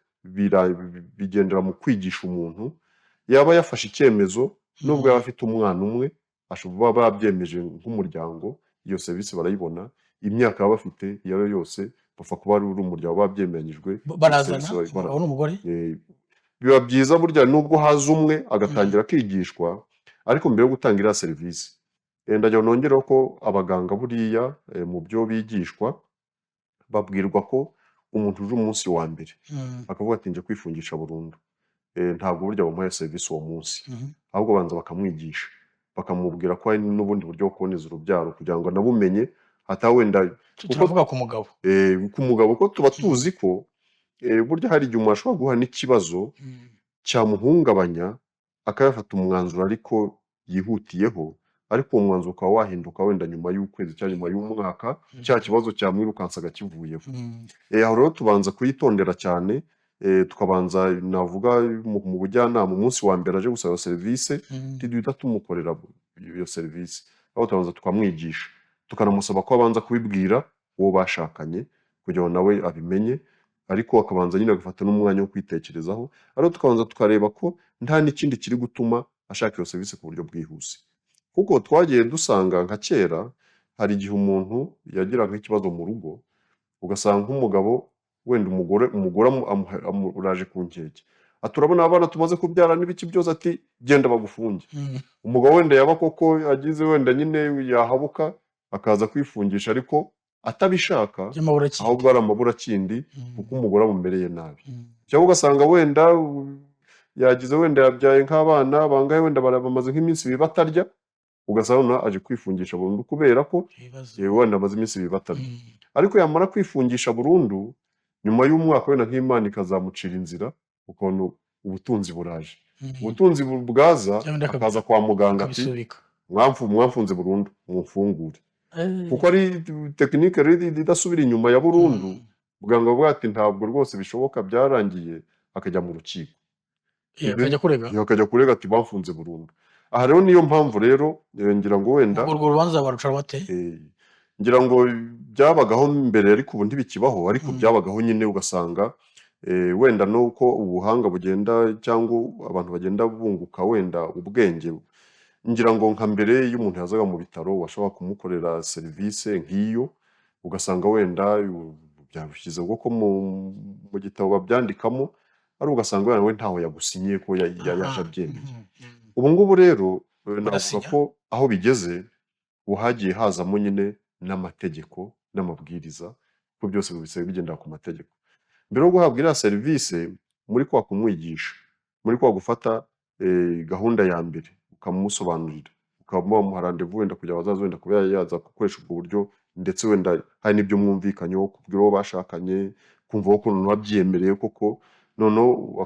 bigendera mu kwigisha umuntu, yaba yafashe icyemezo nubwo yaba afite umwana umwe, ashobora kuba babyemeje nk'umuryango, iyo serivisi barayibona. Imyaka baba bafite iyo ari yo yose, bapfa kuba ari umuryango babyemeranyijwe, barazana abona umugore. Biba byiza burya nubwo haza umwe agatangira akigishwa, ariko mbere yo gutangira iriya serivisi ndagira nongereho ko abaganga buriya mu byo bigishwa babwirwa ko umuntu uje umunsi wa mbere akavuga ati nje kwifungisha burundu, ntabwo burya bamuhaye serivisi uwo munsi, ahubwo banza bakamwigisha, bakamubwira ko hari n'ubundi buryo bwo kuboneza urubyaro kugira ngo anabumenye, hataha wenda tuvuga ku mugabo ko tuba tuzi ko burya hari igihe umuntu ashobora guhura n'ikibazo cyamuhungabanya, akayafata umwanzuro ariko yihutiyeho, ariko uwo mwanzuro ukaba wahinduka wenda nyuma y'ukwezi cyangwa nyuma y'umwaka, cya kibazo cyamwirukansaga kivuyeho. Aho rero tubanza kuyitondera cyane, tukabanza navuga mu bujyanama umunsi wa mbere aje gusaba serivisi, duhita tumukorera iyo serivisi, aho tubanza tukamwigisha, tukanamusaba ko abanza kubibwira uwo bashakanye kugira ngo nawe abimenye, ariko akabanza nyine agafata n'umwanya wo kwitekerezaho, ariko tukabanza tukareba ko nta n'ikindi kiri gutuma ashaka iyo serivisi ku buryo bwihuse. Kuko twagiye dusanga nka kera, hari igihe umuntu yagiraga nk'ikibazo mu rugo, ugasanga nk'umugabo wenda umugore uraje ku nkeke, ati urabona abana tumaze kubyara n'ibiki byose, ati genda bagufunge. Umugabo wenda yaba koko agize wenda nyine yahabuka akaza kwifungisha, ariko atabishaka, by'amaburakindi. ahubwo ari amaburakindi kuko umugore amumereye nabi. Cyangwa ugasanga wenda yagize wenda yabyaye nk'abana bangahe, wenda bamaze nk'iminsi ibiri batarya, ugasanga aje kwifungisha burundu kubera ko ibibazo. wenda amaze iminsi ibiri batarya. Ariko yamara kwifungisha burundu, nyuma y'umwaka wenda nk'Imana ikazamucira inzira, ukabona ubutunzi buraje. Ubutunzi bwaza, Cyangwa akaza kwa muganga ati akabisubika. mwamfunze burundu, mumfungure. Kuko ari tekinike rero idasubira inyuma ya burundu, muganga avuga ati ntabwo rwose bishoboka, byarangiye, akajya mu rukiko. Akajya kurega. Akajya kurega ati bamfunze burundu. Aha rero niyo mpamvu rero ngira ngo wenda urwo rubanza baruca bate? ngira ngo byabagaho mbere ariko ubu ntibikibaho, ariko byabagaho nyine, ugasanga wenda nuko ubuhanga bugenda cyangwa abantu bagenda bunguka wenda ubwenge, ngira ngo nka mbere iyo umuntu yazaga mu bitaro washobora kumukorera serivisi nk'iyo, ugasanga wenda byabishyize kuko mu gitabo babyandikamo, ari ugasanga wenda we ntaho yagusinyiye ko yaje abyemeye. Ubu ngubu rero navuga ko aho bigeze, ubu hagiye hazamo nyine n'amategeko n'amabwiriza, ko byose bisigaye bigendera ku mategeko. Mbere yo guhabwa iriya serivisi, muri kwa kumwigisha, muri kwa gufata gahunda ya mbere, ukamusobanurira, ukamuha randevu wenda kugira bazaza wenda kuba yaza gukoresha ubwo buryo, ndetse wenda hari n'ibyo mwumvikanyeho, kubwira uwo bashakanye, kumva ko noneho wabyiyemereye koko, noneho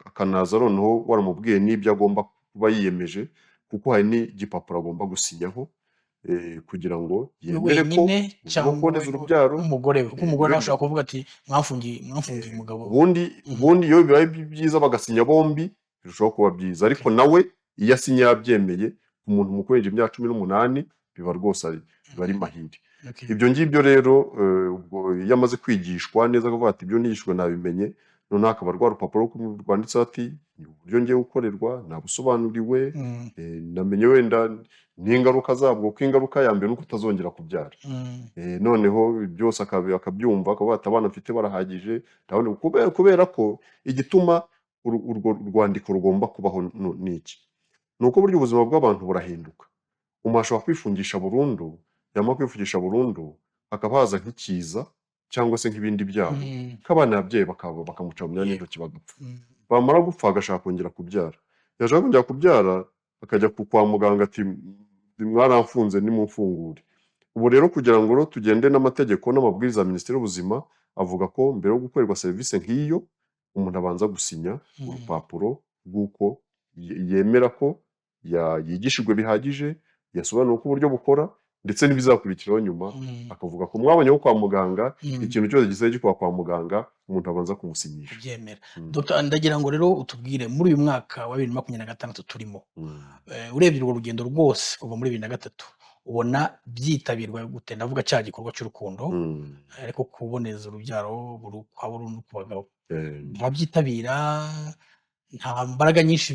akanaza noneho waramubwiye n'ibyo agomba kuba yiyemeje, kuko hari n'igipapuro agomba gusinyaho kugira ngo yemere ko cyangwa kuboneza urubyaro umugore we, kuko umugore ashobora kuvuga ati mwamfungiye umugabo. ubundi iyo bibaye byiza bagasinya bombi birushaho kuba byiza, ariko nawe iyo asinye yabyemeye ku muntu mukweje imyaka 18 biba rwose biba ari mahire. Ibyo ngibyo rero ubwo iyo amaze kwigishwa neza akavuga ati ibyo nigishwe nabimenye, noneho akaba rwa rupapuro rwanditseho ati uburyo ngiye gukorerwa nabusobanuriwe, namenye wenda n'ingaruka zabwo, ko ingaruka ya mbere nuko utazongera kubyara. Noneho byose akabyumva, akavuga ati abana mfite barahagije, kubera ko igituma urwo rwandiko rugomba kubaho n'iki, ni uko burya ubuzima bw'abantu burahinduka. Umuntu ashobora kwifungisha burundu, yamara kwifungisha burundu hakaba haza nk'ikiza cyangwa se nk'ibindi byago, k'abana yabyaye bakamuca mu myanya y'intoki bagapfa. Bamara gupfa agashaka kongera kubyara, yashaka kongera kubyara akajya kwa muganga ati mwaramfunze nimumfungure. Ubu rero kugira ngo tugende n'amategeko n'amabwiriza ya Minisiteri y'Ubuzima, avuga ko mbere yo gukorerwa serivisi nk'iyo, umuntu abanza gusinya urupapuro rw'uko yemera ko yigishijwe bihagije, yasobanura uko uburyo bukora, ndetse n'ibizakurikiraho nyuma, akavuga ko mwabonye ko kwa muganga ikintu cyose gisigaye gikora kwa muganga, umuntu abanza kumusinyisha kubyemera. Dr. ndagira ngo rero utubwire muri uyu mwaka wa 2026 turimo, urebye urwo rugendo rwose kuva muri 2023, ubona byitabirwa gute? Ndavuga cya gikorwa cy'urukundo, ariko kuboneza urubyaro burundu ku bagabo, babyitabira, nta mbaraga nyinshi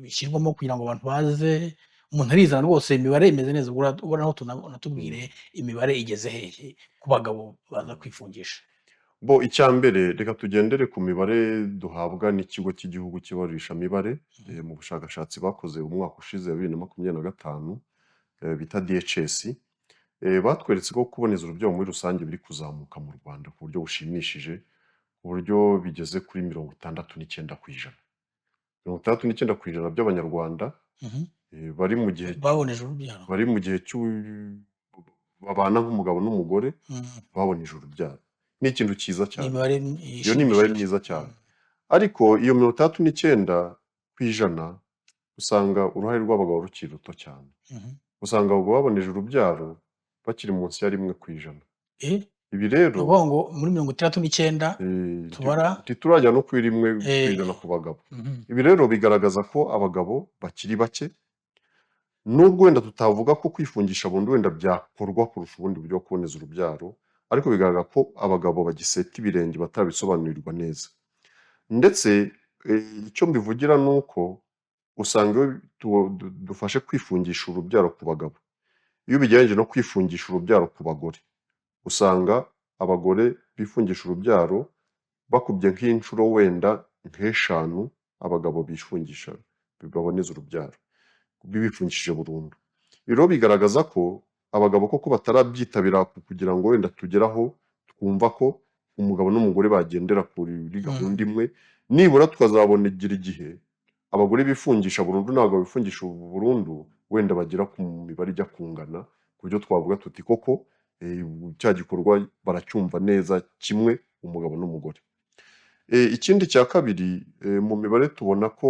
bishyirwamo kugira ngo abantu baze, umuntu arizana rwose, imibare imeze neza, ubona aho tunatubwire imibare igeze hehe ku bagabo baza kwifungisha. Icya mbere reka tugendere ku mibare duhabwa n'ikigo cy'igihugu cy'ibarurishamibare mu bushakashatsi bakoze umwaka ushize 2025 bita DHS, batweretse ko kuboneza urubyaro muri rusange biri kuzamuka mu Rwanda ku buryo bushimishije, ku buryo bigeze kuri 69%. 69% by'Abanyarwanda bari mu gihe baboneje urubyaro, bari mu gihe babana nk'umugabo n'umugore baboneje urubyaro. Ni ikintu cyiza cyane, iyo ni imibare myiza cyane. Ariko iyo 69% usanga uruhare rw'abagabo rukiri ruto cyane. Usanga abagabo baboneje urubyaro bakiri munsi ya 1%. Ibi rero uvuga ngo muri 69 tubara titurajya no kuri 1% ku bagabo. Ibi rero bigaragaza ko abagabo bakiri bake, nubwo wenda tutavuga ko kwifungisha burundu wenda byakorwa kurusha ubundi buryo kuboneza urubyaro, ariko bigaragara ko abagabo bagiseta ibirenge batarabisobanurirwa neza. Ndetse icyo mbivugira ni uko usanga iyo dufashe kwifungisha urubyaro ku bagabo, iyo ubigereranyije no kwifungisha urubyaro ku bagore, usanga abagore bifungisha urubyaro bakubye nk'inshuro wenda nk'eshanu abagabo bifungisha baboneza urubyaro bifungishije burundu. Rero bigaragaza ko abagabo koko batarabyitabira kugira ngo wenda tugere aho twumva ko umugabo n'umugore bagendera kuri gahunda imwe, nibura tukazabonegera igihe abagore bifungisha burundu n'abagabo bifungisha burundu wenda bagera ku mibare ijya kungana, ku buryo twavuga tuti koko cya gikorwa baracyumva neza kimwe umugabo n'umugore. Ikindi cya kabiri, mu mibare tubona ko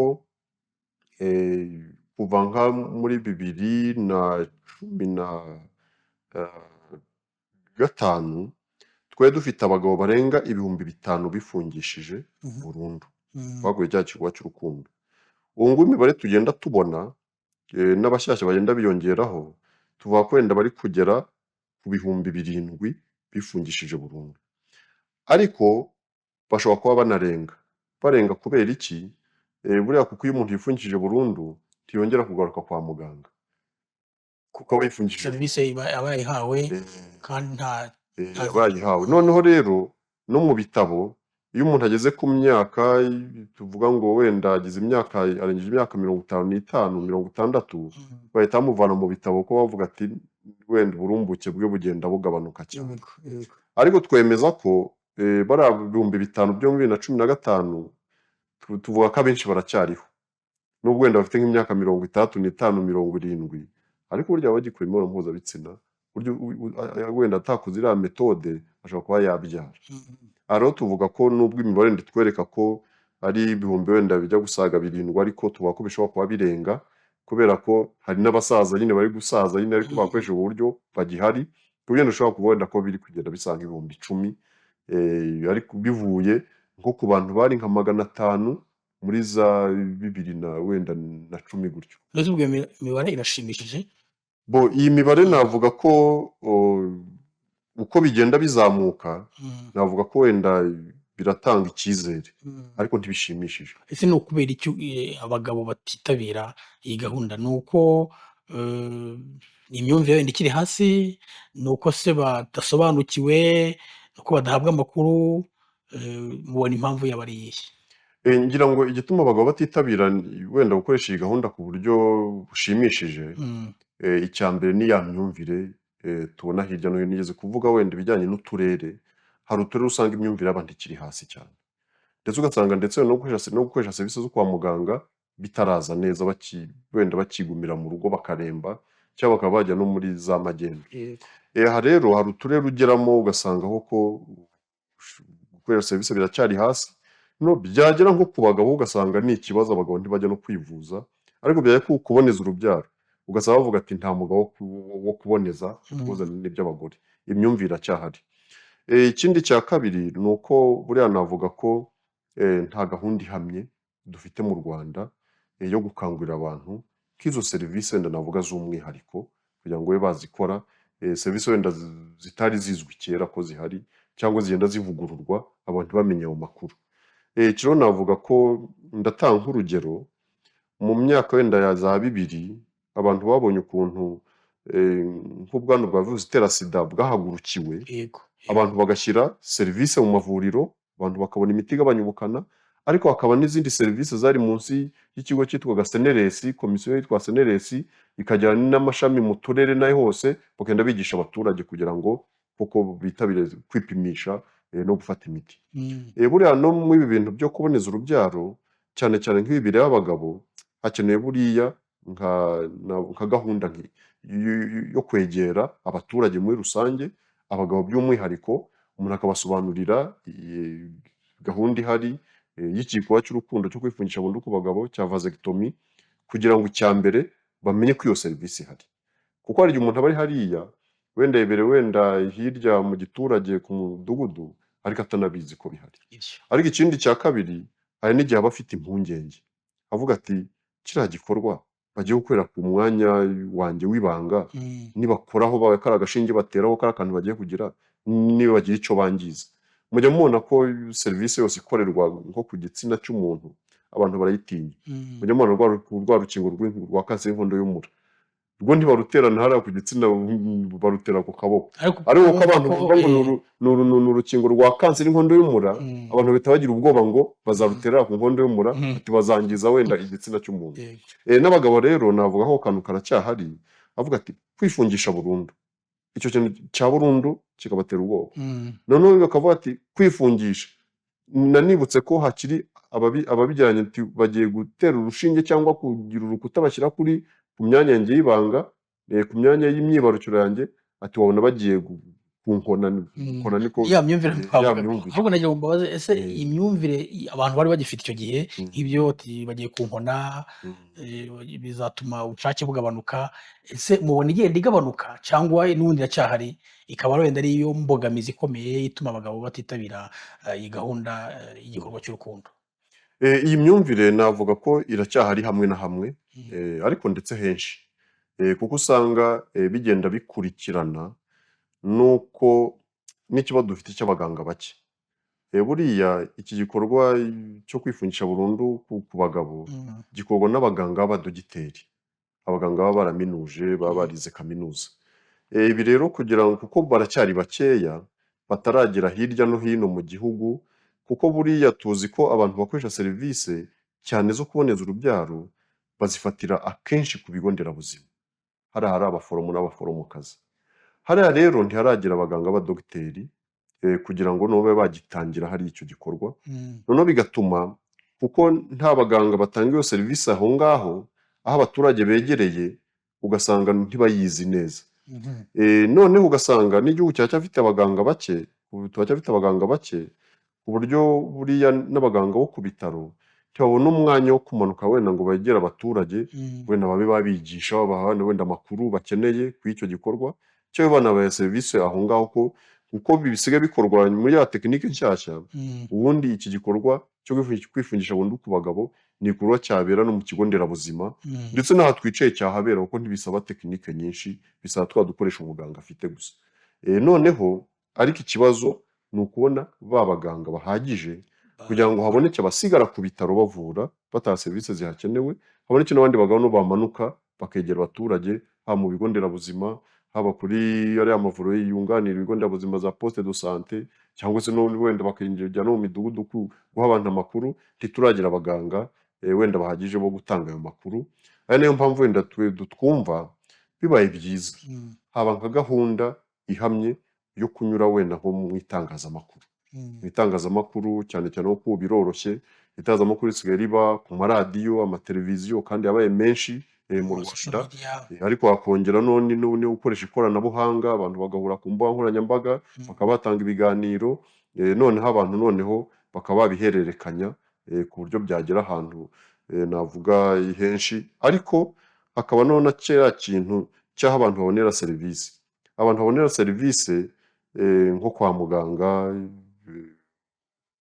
kuva nka muri 2015 twari dufite abagabo barenga 5,000 bifungishije burundu baguye cya gikorwa cy'urukundo. Ubu ngubu imibare tugenda tubona n'abashyashya bagenda biyongeraho, tuvuga ko wenda bari kugera ku 7,000 bifungishije burundu, ariko bashobora kuba barenga kubera iki? Buriya kuko iyo umuntu yifungishije burundu ntiyongera kugaruka kwa muganga kuko aba yifungishije serivisi aba yayihawe kandi bayihawe. Noneho rero no mu bitabo iyo umuntu ageze ku myaka tuvuga ngo wenda arengeje imyaka 55, 60, bahita bamuvana mu bitabo kuko bavuga ati wenda uburumbuke bwe bugenda bugabanuka cyane. Ariko twemeza ko bariya 5,000 byo muri 2015 tuvuga ko abenshi baracyariho, nubwo wenda bafite nk'imyaka 65, 70, ariko burya baba bagikora imibonano mpuzabitsina wenda atakoze iriya metode ashobora kuba yabyara. Aha rero tuvuga ko nubwo imibare itwereka ko ari ibihumbi wenda bijya gusaga 7, ariko tuvuga ko bishobora kuba birenga kubera ko hari n'abasaza nyine bari gusaza nyine ariko bakoresha ubu buryo bagihari, ku buryo ushobora kubona ko biri kugenda bisanga 10,000, ariko bivuye nko ku bantu bari nka 500 muri za 2010 gutyo. Mbese ubwo iyo mibare irashimishije? Iyi mibare navuga ko uko bigenda bizamuka navuga ko wenda biratanga icyizere, ariko ntibishimishije. Ese ni ukubera iki abagabo batitabira iyi gahunda? Ni uko imyumvire wenda ikiri hasi? Ni uko se badasobanukiwe? Ni uko badahabwa amakuru? Mubona impamvu yaba ari iyihe? Ngira ngo igituma abagabo batitabira wenda gukoresha iyi gahunda ku buryo bushimishije, icya mbere ni ya myumvire tubona hirya no hino. Nigeze kuvuga wenda ibijyanye n'uturere, hari uturere usanga imyumvire y'abantu ikiri hasi cyane, ndetse ugasanga ndetse no gukoresha serivisi zo kwa muganga bitaraza neza, wenda bakigumira mu rugo bakaremba cyangwa bakaba bajya no muri za magendu. Aha rero hari uturere ugeramo ugasanga ko gukoresha serivisi biracyari hasi, byagera nko ku bagabo ugasanga ni ikibazo, abagabo ntibajya no kwivuza, ariko byajya kuboneza urubyaro ugasanga bavuga ati nta mugabo wo kuboneza, tuzane n'iby'abagore. Imyumvire iracyahari. Ikindi cya kabiri ni uko buriya navuga ko nta gahunda ihamye dufite mu Rwanda yo gukangurira abantu nk'izo serivisi wenda navuga z'umwihariko kugira ngo babe bazikora, serivisi wenda zitari zizwi kera ko zihari cyangwa zigenda zivugururwa abantu bamenya ayo makuru. Rero navuga ko ndatanga nk'urugero, mu myaka wenda ya za 2000 abantu babonye ukuntu nk'ubwandu bwa virusi itera sida bwahagurukiwe, abantu bagashyira serivisi mu mavuriro, abantu bakabona imiti igabanya ubukana, ariko hakaba n'izindi serivisi zari munsi y'ikigo cyitwaga Seneresi, komisiyo yitwa Seneresi, ikajyana n'amashami mu turere nayo hose, bakagenda bigisha abaturage kugira ngo koko bitabire kwipimisha no gufata imiti. Buriya no mu ibi bintu byo kuboneza urubyaro cyane cyane nk'ibi bireba abagabo, hakeneye buriya nka gahunda yo kwegera abaturage muri rusange, abagabo by'umwihariko, umuntu akabasobanurira gahunda ihari y'igikorwa cy'urukundo cyo kwifungisha burundu ku bagabo cya vasectomy, kugira ngo icya mbere bamenye ko iyo serivisi ihari, kuko hari igihe umuntu aba ari hariya wenda yeberewe wenda hirya mu giturage ku mudugudu, ariko atanabizi ko bihari. Ariko ikindi cya kabiri, hari n'igihe aba afite impungenge avuga ati kiriya gikorwa bagiye gukorera ku mwanya wanjye w'ibanga, nibakoraho kari agashinge bateraho kari akantu bagiye kugira niba bagira icyo bangiza. Mujya mubona ko serivisi yose ikorerwa nko ku gitsina cy'umuntu abantu barayitinya. Mm. Mujya mubona rwa rukingo rwa kanseri y'inkondo y'umura, rwo ntibaruterana hariya ku gitsina, barutera ku kaboko. ariko Ariko ko bumva abantu ko bavuga ngo ni urukingo rwa kanseri y'inkondo y'umura, mm, abantu bahita bagira ubwoba ngo mm, bazaruterera ku nkondo y'umura, mm, ati bazangiza wenda igitsina cy'umuntu. yego. N'abagabo rero navuga ko akantu karacyahari, avuga ati kwifungisha burundu, icyo kintu cya burundu kikabatera ubwoba. Mm, Noneho bakavuga ati kwifungisha, nanibutse ko hakiri ababijyanye ati bagiye gutera urushinge cyangwa kugira urukuta bashyira ku myanya yanjye y'ibanga, ku myanya y'imyibarukiro yanjye, ati wabona bagiye kunkona, mm. kunkona niko Ya myumvire ya twavugaga, myumvire. ahubwo nagira ngo mbabaze, ese Eh, imyumvire abantu bari bagifite icyo gihe mm, nk'ibyo ati bagiye kunkona, mm. bizatuma ubushake bugabanuka, ese mubona igenda igabanuka cyangwa n'ubundi iracyahari, ikaba wenda ariyo mbogamizi ikomeye ituma abagabo batitabira iyi gahunda y'igikorwa cy'urukundo? Iyi myumvire navuga ko iracyahari hamwe na hamwe, Mm, ariko ndetse henshi. Kuko usanga bigenda bikurikirana nuko n'ikibazo dufite cy'abaganga bake. Buriya iki gikorwa cyo kwifungisha burundu ku bagabo mm, gikorwa n'abaganga b'abadogiteri, abaganga baba baraminuje, baba mm, barize kaminuza. Ibi rero kugira ngo, kuko baracyari bakeya bataragera hirya no hino mu gihugu, kuko buriya tuzi ko abantu bakoresha serivisi cyane zo kuboneza urubyaro bazifatira akenshi ku bigo nderabuzima, hariya hari abaforomo n'abaforomokazi. Hariya rero ntiharagera abaganga b'abadogiteri kugira ngo nabo babe bagitangira hari icyo gikorwa. mm, Noneho bigatuma, kuko nta baganga batanga iyo serivisi aho ngaho, aho abaturage begereye, ugasanga ntibayizi neza. mhm, Noneho ugasanga n'igihugu cyacyafite abaganga bake, ubu turacyafite abaganga bake, ku buryo buriya n'abaganga bo ku bitaro ntibabona umwanya wo kumanuka wenda ngo begere abaturage, mm, wenda babe babigisha, babaha wenda amakuru bakeneye kuri icyo gikorwa, cyangwa banabaha serivisi aho ngaho, kuko bisigaye bikorwa muri ya tekinike nshyashya. mm, Ubundi iki gikorwa cyo kwifungisha burundu ku bagabo ni igikorwa cyabera no mu kigo nderabuzima, mm, ndetse n'aha twicaye cyahabera, kuko ntibisaba tekinike nyinshi, bisaba twa dukoresha umuganga afite gusa. Noneho ariko ikibazo ni ukubona ba baganga bahagije kugira ngo babikora. haboneke abasigara ku bitaro bavura bataha serivisi zihakenewe, haboneke n'abandi bagabo no bamanuka bakegera abaturage, haba mu bigo nderabuzima, haba kuri ariya mavuriro yunganira ibigo nderabuzima za poste de sante, cyangwa se no wenda bakinjira no mu midugudu guha abantu amakuru, ntituragira abaganga wenda bahagije bo gutanga ayo makuru. Ari nayo mpamvu wenda twumva bibaye byiza Mm, haba nka gahunda ihamye yo kunyura wenda nko mu itangazamakuru. Mu mm, itangazamakuru cyane cyane kuko ubu biroroshye, itangazamakuru risigaye riba ku maradiyo, amateleviziyo, kandi yabaye menshi mu social Rwanda. media. Ariko hakongera no gukoresha ikoranabuhanga, abantu bagahura ku mbuga nkoranyambaga, Mm, bakaba batanga ibiganiro, noneho abantu noneho bakaba babihererekanya ku buryo byagera ahantu navuga henshi, ariko hakaba na kiriya kintu cy'aho abantu babonera serivisi. Abantu babonera serivisi nko kwa muganga,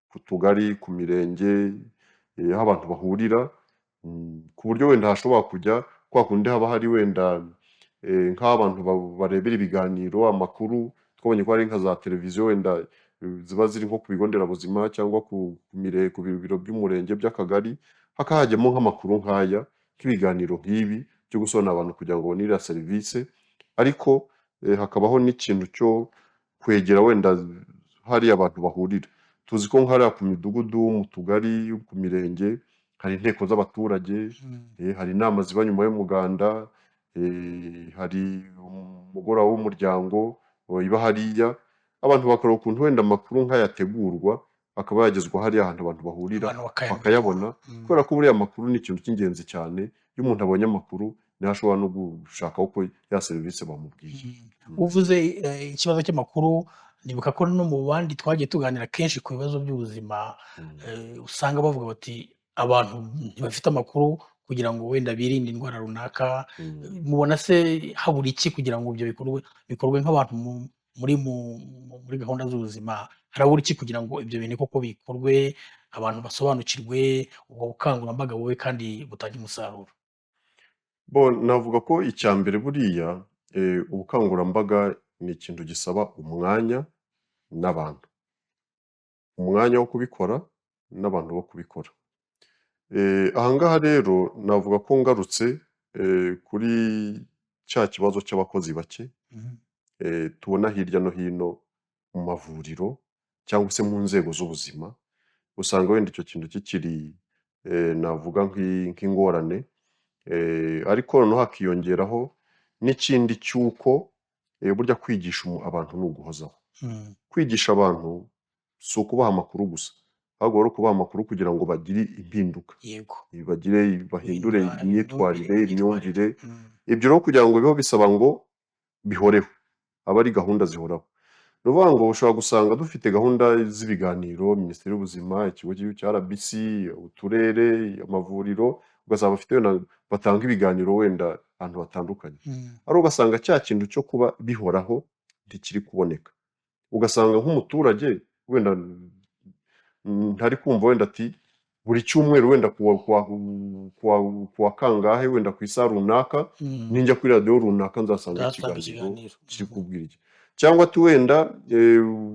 ku tugari, ku mirenge, aho abantu bahurira, ku buryo wenda hashobora kujya kwa kundi haba hari wenda nk'aho abantu barebera ibiganiro, amakuru. Twabonye ko hari nka za televiziyo wenda ziba ziri nko ku bigo nderabuzima cyangwa ku biro by'umurenge, by'akagari, hakahajyamo nk'amakuru nk'aya, nk'ibiganiro nk'ibi byo gusobanurira abantu kugira ngo babone iriya serivisi. Ariko hakabaho n'ikintu cyo kwegera wenda hariya abantu bahurira. Tuzi ko hariya ku midugudu, mu tugari, ku mirenge hari inteko z'abaturage, mm, hari inama ziba nyuma y'umuganda, hari umugoroba w'umuryango iba hariya. Abantu bakareba ukuntu wenda amakuru nk'aya ategurwa, akaba yagezwa hariya ahantu abantu bahurira abantu bakayamenya. bakayabona, Mm, kubera ko buriya amakuru ni ikintu cy'ingenzi cyane. Iyo umuntu abonye amakuru niho ashobora no gushaka uko ya serivisi bamubwiye. mm. Mm, Uvuze ikibazo cy'amakuru, nibuka ko no mu bandi twagiye tuganira kenshi ku bibazo by'ubuzima, mm, usanga bavuga bati abantu ntibafite amakuru kugira ngo wenda birinde indwara runaka. mm. Mubona se habura iki kugira ngo ibyo bikorwe nk'abantu muri gahunda z'ubuzima, harabura iki kugira ngo ibyo bintu koko bikorwe, abantu basobanukirwe, ubwo bukangurambaga bube kandi butange umusaruro? Navuga ko icya mbere buriya ubukangurambaga ni ikintu gisaba umwanya n'abantu, umwanya wo kubikora n'abantu bo kubikora. Aha ngaha rero navuga ko ngarutse kuri cya kibazo cy'abakozi bake Mhm. tubona hirya no hino mu mavuriro cyangwa se mu nzego z'ubuzima, usanga wenda icyo kintu kikiri navuga nk'ingorane, ariko noneho hakiyongeraho n'ikindi cy'uko burya kwigisha abantu ni uguhozaho. Mm. Kwigisha abantu si ukubaha amakuru gusa, ahubwo ari ukubaha amakuru kugira ngo bagire impinduka, Yego. bahindure Guhindura imyitwarire, imyumvire. Mm. Ibyo rero kugira ngo bibeho bisaba ngo bihoreho, aba ari gahunda zihoraho. Ni ukuvuga ngo ushobora gusanga dufite gahunda z'ibiganiro, Minisiteri y'Ubuzima, Ikigo cy'Igihugu cya RBC, uturere, amavuriro, ugasanga bafite wenda batanga ibiganiro wenda ahantu hatandukanye. Mm. Ariko ugasanga cya kintu cyo kuba bihoraho ntikiri kuboneka. Ugasanga nk'umuturage wenda ntari kumva wenda ati buri cyumweru wenda kuwa kangahe wenda ku isaha runaka Mm. ninjya kuri radiyo runaka nzasanga Nzasanga ikiganiro ikiganiro. kiri Mhm. kubwira iki. Cyangwa ati wenda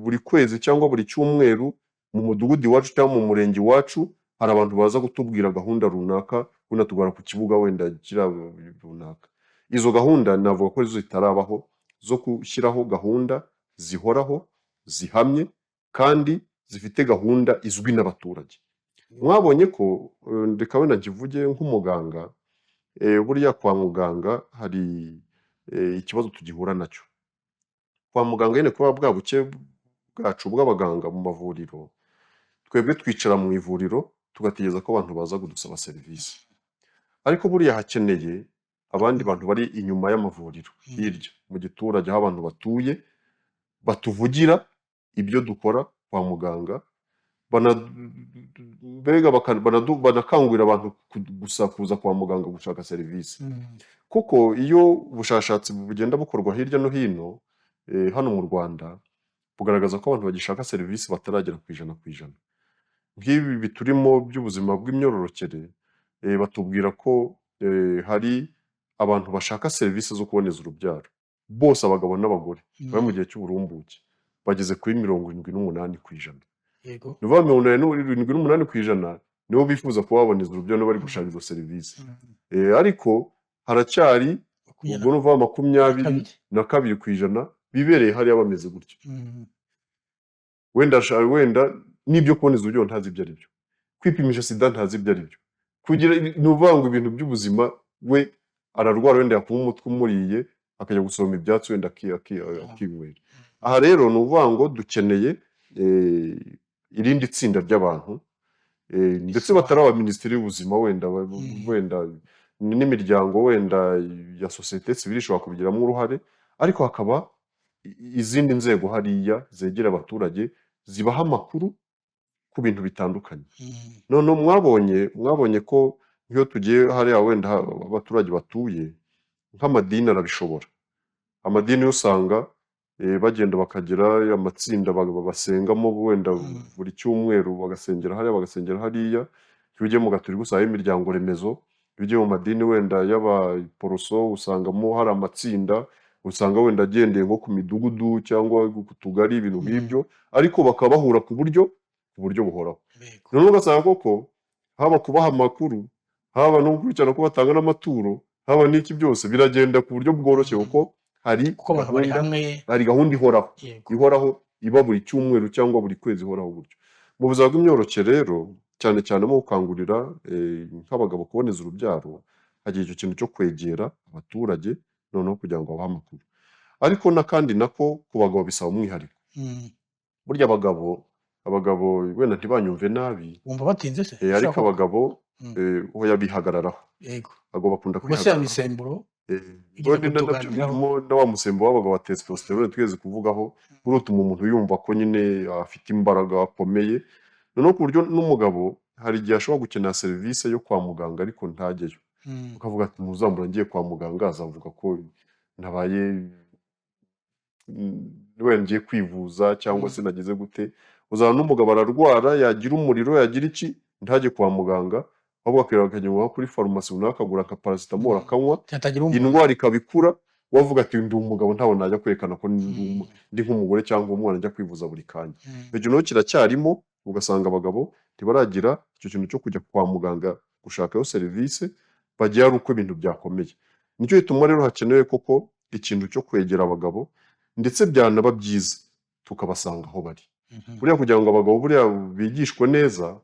buri kwezi cyangwa buri cyumweru mu mudugudu iwacu cyangwa mu murenge iwacu hari abantu baza kutubwira gahunda runaka, wenda tugara ku kibuga wenda kiriya runaka. Izo gahunda navuga ko zo zitarabaho, zo gushyiraho gahunda zihoraho, zihamye kandi zifite gahunda izwi n'abaturage. Mwabonye ko reka wenda nkivuge nk'umuganga, buriya kwa muganga hari ikibazo tugihura nacyo. Kwa muganga nyine kuba bwa buke bwacu bw'abaganga mu mavuriro, twebwe twicara mu ivuriro tugategereza ko abantu baza kudusaba serivisi, ariko buriya hakeneye abandi bantu bari inyuma y'amavuriro hirya mu giturage aho abantu batuye, batuvugira ibyo dukora kwa muganga, mbega banakangurira abantu gusa kuza kwa muganga gushaka serivisi. Mm. Kuko iyo ubushakashatsi bugenda bukorwa hirya no hino hano mu Rwanda, bugaragaza ko abantu bagishaka serivisi bataragera ku ijana ku ijana. Nk'ibi biturimo by'ubuzima bw'imyororokere, batubwira ko hari abantu bashaka serivisi zo kuboneza urubyaro, bose abagabo n'abagore bari mu gihe cy'uburumbuke bageze kuri 78%. Yego. Ni ukuvuga 78% nibo bifuza kuba baboneza urubyaro bari gushaka izo serivisi. Ariko haracyari ubwo ni ukuvuga 22% bibereye hariya bameze gutyo. Wenda n'ibyo kuboneza urubyaro ntazi ibyo ari byo, kwipimisha sida ntazi ibyo ari byo, ni ukuvuga ngo ibintu by'ubuzima we ararwara wenda yakuba umutwe umuriye akajya gusoroma ibyatsi wenda akinywera. Aha rero ni ukuvuga ngo dukeneye irindi tsinda ry'abantu, ndetse batari aba Minisiteri y'Ubuzima wenda n'imiryango wenda ya sosiyete sivile ishobora kubigiramo uruhare, ariko hakaba izindi nzego hariya zegera abaturage zibaha amakuru ku bintu bitandukanye. None mwabonye ko iyo tugiye hariya wenda abaturage batuye, nk'amadini arabishobora. Amadini yo usanga bagenda bakagira amatsinda basengamo wenda buri cyumweru bagasengera hariya bagasengera hariya. Iyo ugiye mu gaturika usanga imiryango remezo, iyo ugiye mu madini wenda y'abaporoso usangamo hari amatsinda, usanga wenda agendeye nko ku midugudu cyangwa ku tugari ibintu nk'ibyo, ariko bakaba bahura ku buryo buhoraho. Noneho ugasanga koko haba kubaha amakuru, haba no gukurikirana ko batanga n'amaturo, haba n'iki byose biragenda ku buryo bworoshye kuko hari gahunda ihoraho iba buri cyumweru cyangwa buri kwezi ihoraho gutyo. Mu buzima bw'imyororokere rero cyane cyane mu gukangurira nk'abagabo kuboneza urubyaro, hagiye icyo kintu cyo kwegera abaturage noneho kugira ngo babahe amakuru. Ariko n'akandi nako ku bagabo bisaba umwihariko. Burya abagabo wenda ntibanyumve nabi, wumva batinze se? ariko abagabo oya bihagararaho. Yego. Abagabo bakunda kwihagararaho. Imisemburo na wa musembo w'abagabo wa testosterone twigeze kuvugaho, utuma umuntu yumva ko nyine afite imbaraga akomeye. Noneho ku buryo n'umugabo hari igihe ashobora gukenera serivisi yo kwa muganga ariko ntajyeyo. Ukavuga ati ntuzambura ngiye kwa muganga, azavuga ko nabaye wenda ngiye kwivuza cyangwa se nagize gute. Uzaba n'umugabo ararwara, yagira umuriro, yagira iki, ntajye kwa muganga, ahubwo akajya kuri farumasi runaka akagura ka paracetamol akanywa, indwara ikaba ikura, wavuga ati ndi umugabo ntawe najya kwerekana ko Mm. ndi nk'umugore cyangwa umwana njya kwivuza buri kanya. Mm. Icyo naho kiracyarimo, ugasanga abagabo ntibaragira icyo kintu cyo kujya kwa muganga gushakayo serivisi, bagiye ari uko ibintu byakomeye. Nicyo gituma rero hakenewe koko ikintu cyo kwegera abagabo, ndetse byanaba byiza tukabasanga aho bari. Mhm. Buriya kugira ngo abagabo buriya bigishwe neza,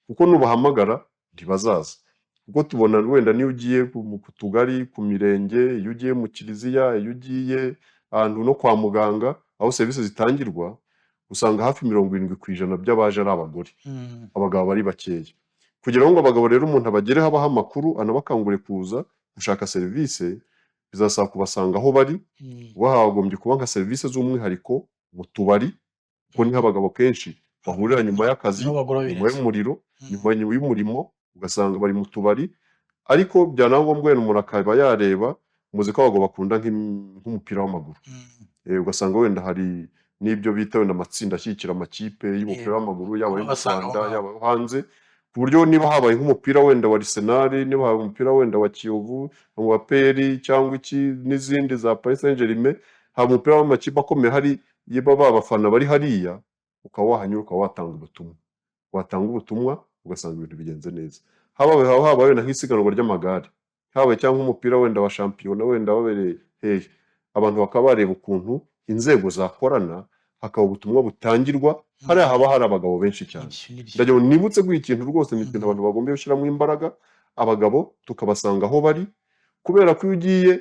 kuko nubahamagara ntibazaza. Kuko tubona wenda niyo ugiye ku tugari, ku mirenge, iyo ugiye mu kiliziya, iyo ugiye ahantu no kwa muganga, aho serivisi zitangirwa, usanga hafi 70% by'abaje ari abagore. Mm. Abagabo bari bakeya. Kugira ngo abagabo rero umuntu abagereho abaha amakuru, anabakangure kuza gushaka serivisi, bizasaba kubasanga aho bari. Mm. Hagombye kuba nka serivisi z'umwihariko mu tubari, kuko niho abagabo kenshi bahurira nyuma y'akazi, niho bagororereza. nyuma y'umuriro, Mm. nyuma y'umurimo, ugasanga bari mu tubari. Ariko byanaba ngombwa wenda umuntu akaba yareba, muzi ko abagabo bakunda nk'umupira w'amaguru. Mm. Ugasanga wenda hari n'ibyo bita wenda amatsinda ashyigikira amakipe y'umupira w'amaguru, yaba ayo mu Babasanga aho Rwanda, ngaho. yaba ayo hanze, ku buryo niba habaye nk'umupira wenda wa Arsenal, niba habaye umupira wenda wa Kiyovu, wa APR cyangwa iki n'izindi za Paris Saint-Germain, haba umupira w'amakipe akomeye hari, yiba babafana bari hariya, ukaba wahanyura ukaba watanga ubutumwa. Watanga ubutumwa ugasanga ibintu bigenze neza. Habaye wenda nk'isiganwa ry'amagare, habaye cyangwa umupira wenda wa shampiyona wenda wabereye hehe, abantu bakaba bareba ukuntu inzego zakorana, hakaba ubutumwa butangirwa, hariya haba hari abagabo benshi cyane. Nibyo. Ndagira ngo nibutse ko ikintu rwose ni ikintu abantu bagomba gushyiramo imbaraga, abagabo tukabasanga aho bari, kubera ko iyo ugiye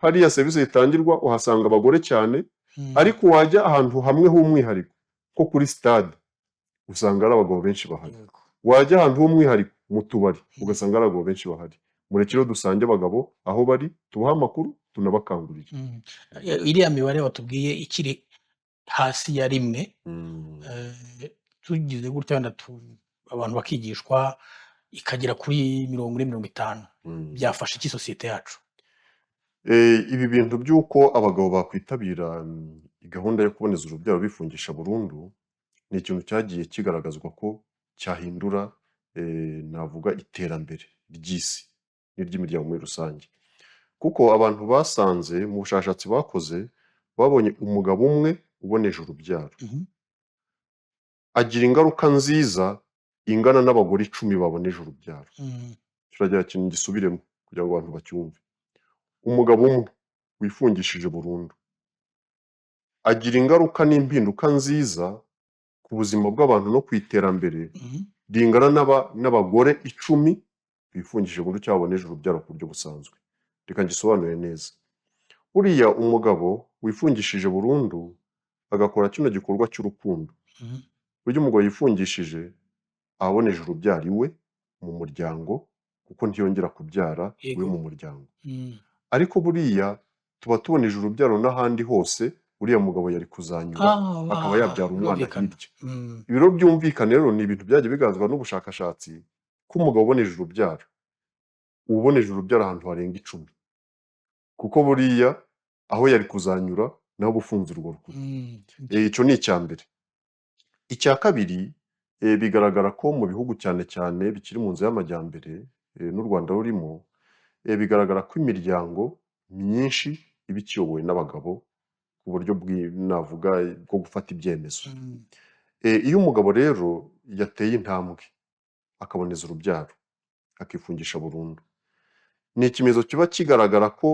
hariya serivisi zitangirwa uhasanga abagore cyane, Mm. ariko wajya ahantu hamwe h'umwihariko nko kuri stade, usanga ari abagabo benshi bahari. Yego. Wajya ahantu h'umwihariko mu tubari, ugasanga ari abagabo benshi bahari. Mureke rero dusange abagabo aho bari, tubahe amakuru, tunabakangurire. Mm. Iriya mibare watubwiye ikiri hasi ya rimwe, Mm. tugize gutya wenda abantu bakigishwa ikagera kuri 40-50, Mm. byafasha iki sosiyete yacu? Ibi bintu by'uko abagabo bakwitabira gahunda yo kuboneza urubyaro bifungisha burundu, ni ikintu cyagiye kigaragazwa ko cyahindura navuga iterambere ry'isi n'iry'imiryango muri rusange. Kuko abantu basanze mu bushakashatsi bakoze, babonye umugabo umwe uboneje urubyaro Mhm. agira ingaruka nziza ingana n'abagore 10 baboneje urubyaro. Mm. Kiragira kintu gisubiremo kugira ngo abantu bacyumve. Umugabo umwe wifungishije burundu agira ingaruka n'impinduka nziza ku buzima bw'abantu no ku iterambere Mhm. ringana n'abagore 10 bifungishije burundu cyangwa baboneje urubyaro ku buryo busanzwe. Reka ngisobanure neza. Buriya umugabo wifungishije burundu agakora kino gikorwa cy'urukundo, Mhm. burya umugabo yifungishije aboneje urubyaro iwe mu muryango, kuko ntiyongera kubyara iwe Yego. mu muryango. Mm. Ariko buriya tuba tuboneje urubyaro n'ahandi hose, uriya mugabo yari kuzanyura akaba yabyara umwana birumvikana. hirya. Mm. Ibi rero byumvikane rero ni ibintu byagiye bigaragazwa n'ubushakashatsi ko umugabo uboneje urubyaro, uboneje urubyaro ahantu harenga 10, kuko buriya aho yari kuzanyura naho ufunze urwo rukuta. Mm. Icyo ni icya mbere. Icya kabiri, bigaragara ko mu bihugu cyane cyane bikiri mu nzira y'amajyambere, n'u Rwanda rurimo, bigaragara ko imiryango myinshi iba ikiyobowe n'abagabo ku buryo navuga bwo gufata ibyemezo. Mm. Iyo umugabo rero yateye intambwe akaboneza urubyaro akifungisha burundu, ni ikimenyetso kiba kigaragara ko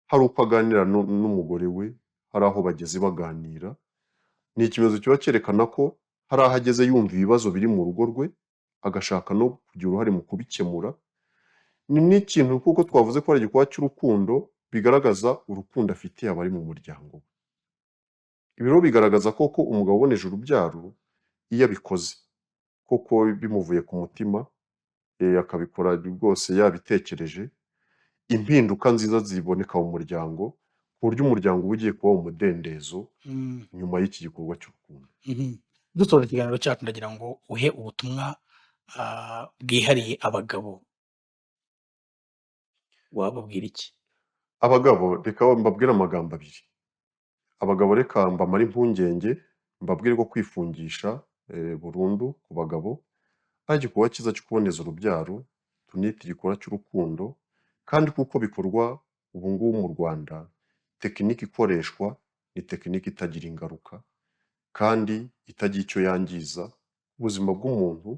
hari uko aganira n'umugore we, hari aho bageze baganira. Ni ikimenyetso kiba cyerekana ko hari aho ageze yumva ibibazo biri mu rugo rwe, agashaka no kugira uruhare mu kubikemura. Ni n'ikintu kuko twavuze ko ari igikorwa cy'urukundo, bigaragaza urukundo afitiye abari mu muryango we. Ibi rero bigaragaza koko umugabo uboneje urubyaro iyo abikoze koko bimuvuye ku mutima, akabikora rwose yabitekereje, impinduka nziza ziboneka mu muryango, ku buryo umuryango uba ugiye kuba mu mudendezo Mm. nyuma y'iki gikorwa cy'urukundo. Mhm. Dusoza ikiganiro cyacu ndagira ngo uhe ubutumwa bwihariye abagabo, wababwira iki? Abagabo reka mbabwire amagambo abiri. Abagabo reka mbamare impungenge, mbabwire ko kwifungisha burundu ku bagabo ari igikorwa cyiza cyo kuboneza urubyaro, tunite igikorwa cy'urukundo, kandi kuko bikorwa ubu ngubu mu Rwanda tekinike ikoreshwa ni tekinike itagira ingaruka kandi itagira icyo yangiza ubuzima bw'umuntu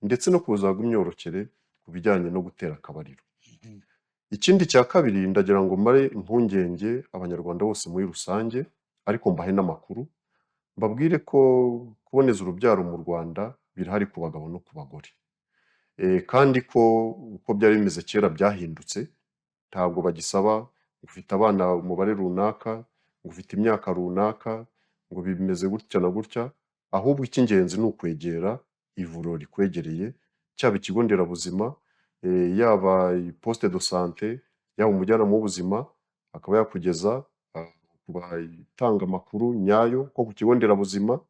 ndetse no ku buzima bw'imyororokere ku bijyanye no gutera akabariro. Mhm. Ikindi cya kabiri ndagira ngo mare impungenge abanyarwanda bose muri rusange ariko mbahe n'amakuru, mbabwire ko kuboneza urubyaro mu Rwanda birahari ku bagabo no ku bagore. Kandi ko uko byari bimeze kera byahindutse, ntabwo bagisaba ngo ufite abana umubare runaka, ngo ufite imyaka runaka, ngo bimeze gutya na gutya, ahubwo icy'ingenzi ni ukwegera ivuriro rikwegereye, cyaba ikigo nderabuzima, yaba poste de sante, yaba umujyanama w'ubuzima, akaba yakugeza ku batanga amakuru nyayo nko ku kigo nderabuzima,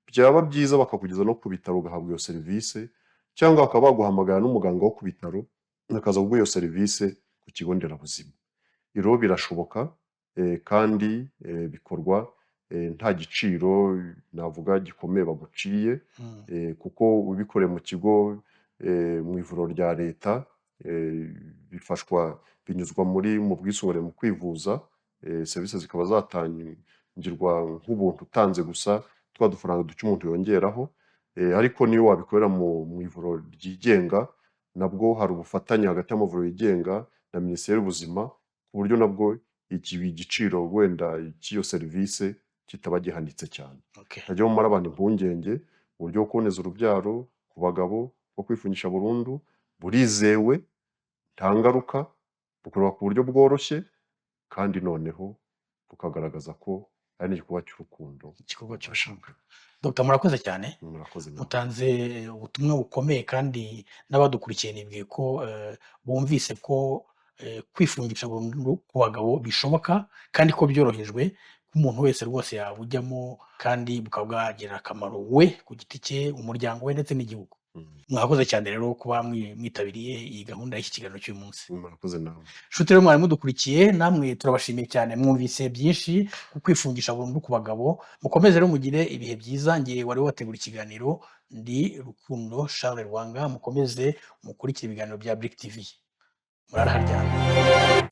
byaba byiza bakakugeza no ku bitaro ugahabwa iyo serivise cyangwa bakaba baguhamagara n'umuganga wo ku bitaro akaza kuguha iyo serivise ku kigo nderabuzima. Ibi rero birashoboka kandi bikorwa nta giciro navuga gikomeye baguciye, kuko ubikoreye mu kigo mu ivuriro rya leta bifashwa binyuzwa mu bwisungane mu kwivuza, serivise zikaba zatangirwa nk'ubuntu utanze gusa twa dufaranga duke umuntu yongeraho, ariko niyo wabikorera mu ivuriro ryigenga nabwo hari ubufatanye hagati y'amavuriro yigenga na Minisiteri y'Ubuzima ku buryo nabwo igiciro wenda cy'iyo serivise kitaba gihanitse cyane. Okay. Najya mumara abantu impungenge, uburyo bwo kuboneza urubyaro ku bagabo bwo kwifungisha burundu burizewe, nta ngaruka, bukorwa ku buryo bworoshye kandi noneho bukagaragaza ko ari n'igikorwa cy'urukundo. Igikorwa cy'urukundo. Dr. Murakoze cyane. Murakoze namwe. Mutanze ubutumwa bukomeye kandi n'abadukurikiye nibwiye ko bumvise ko kwifungisha burundu ku bagabo bishoboka kandi ko byorohejwe, ko umuntu wese rwose yabujyamo kandi bukaba bwagirira akamaro we ku giti cye, umuryango we ndetse n'igihugu. Mwakoze cyane rero kuba mwitabiriye iyi gahunda y'iki kiganiro cy'uyu munsi. Murakoze namwe. Nshuti rero mwari mudukurikiye, namwe turabashimiye cyane, mwumvise byinshi ku kwifungisha burundu ku bagabo. Mukomeze rero mugire ibihe byiza. Ngiye wari wategura ikiganiro ndi Rukundo Charles Rwanga. Mukomeze mukurikire ibiganiro bya Brick TV. Muraraharyana.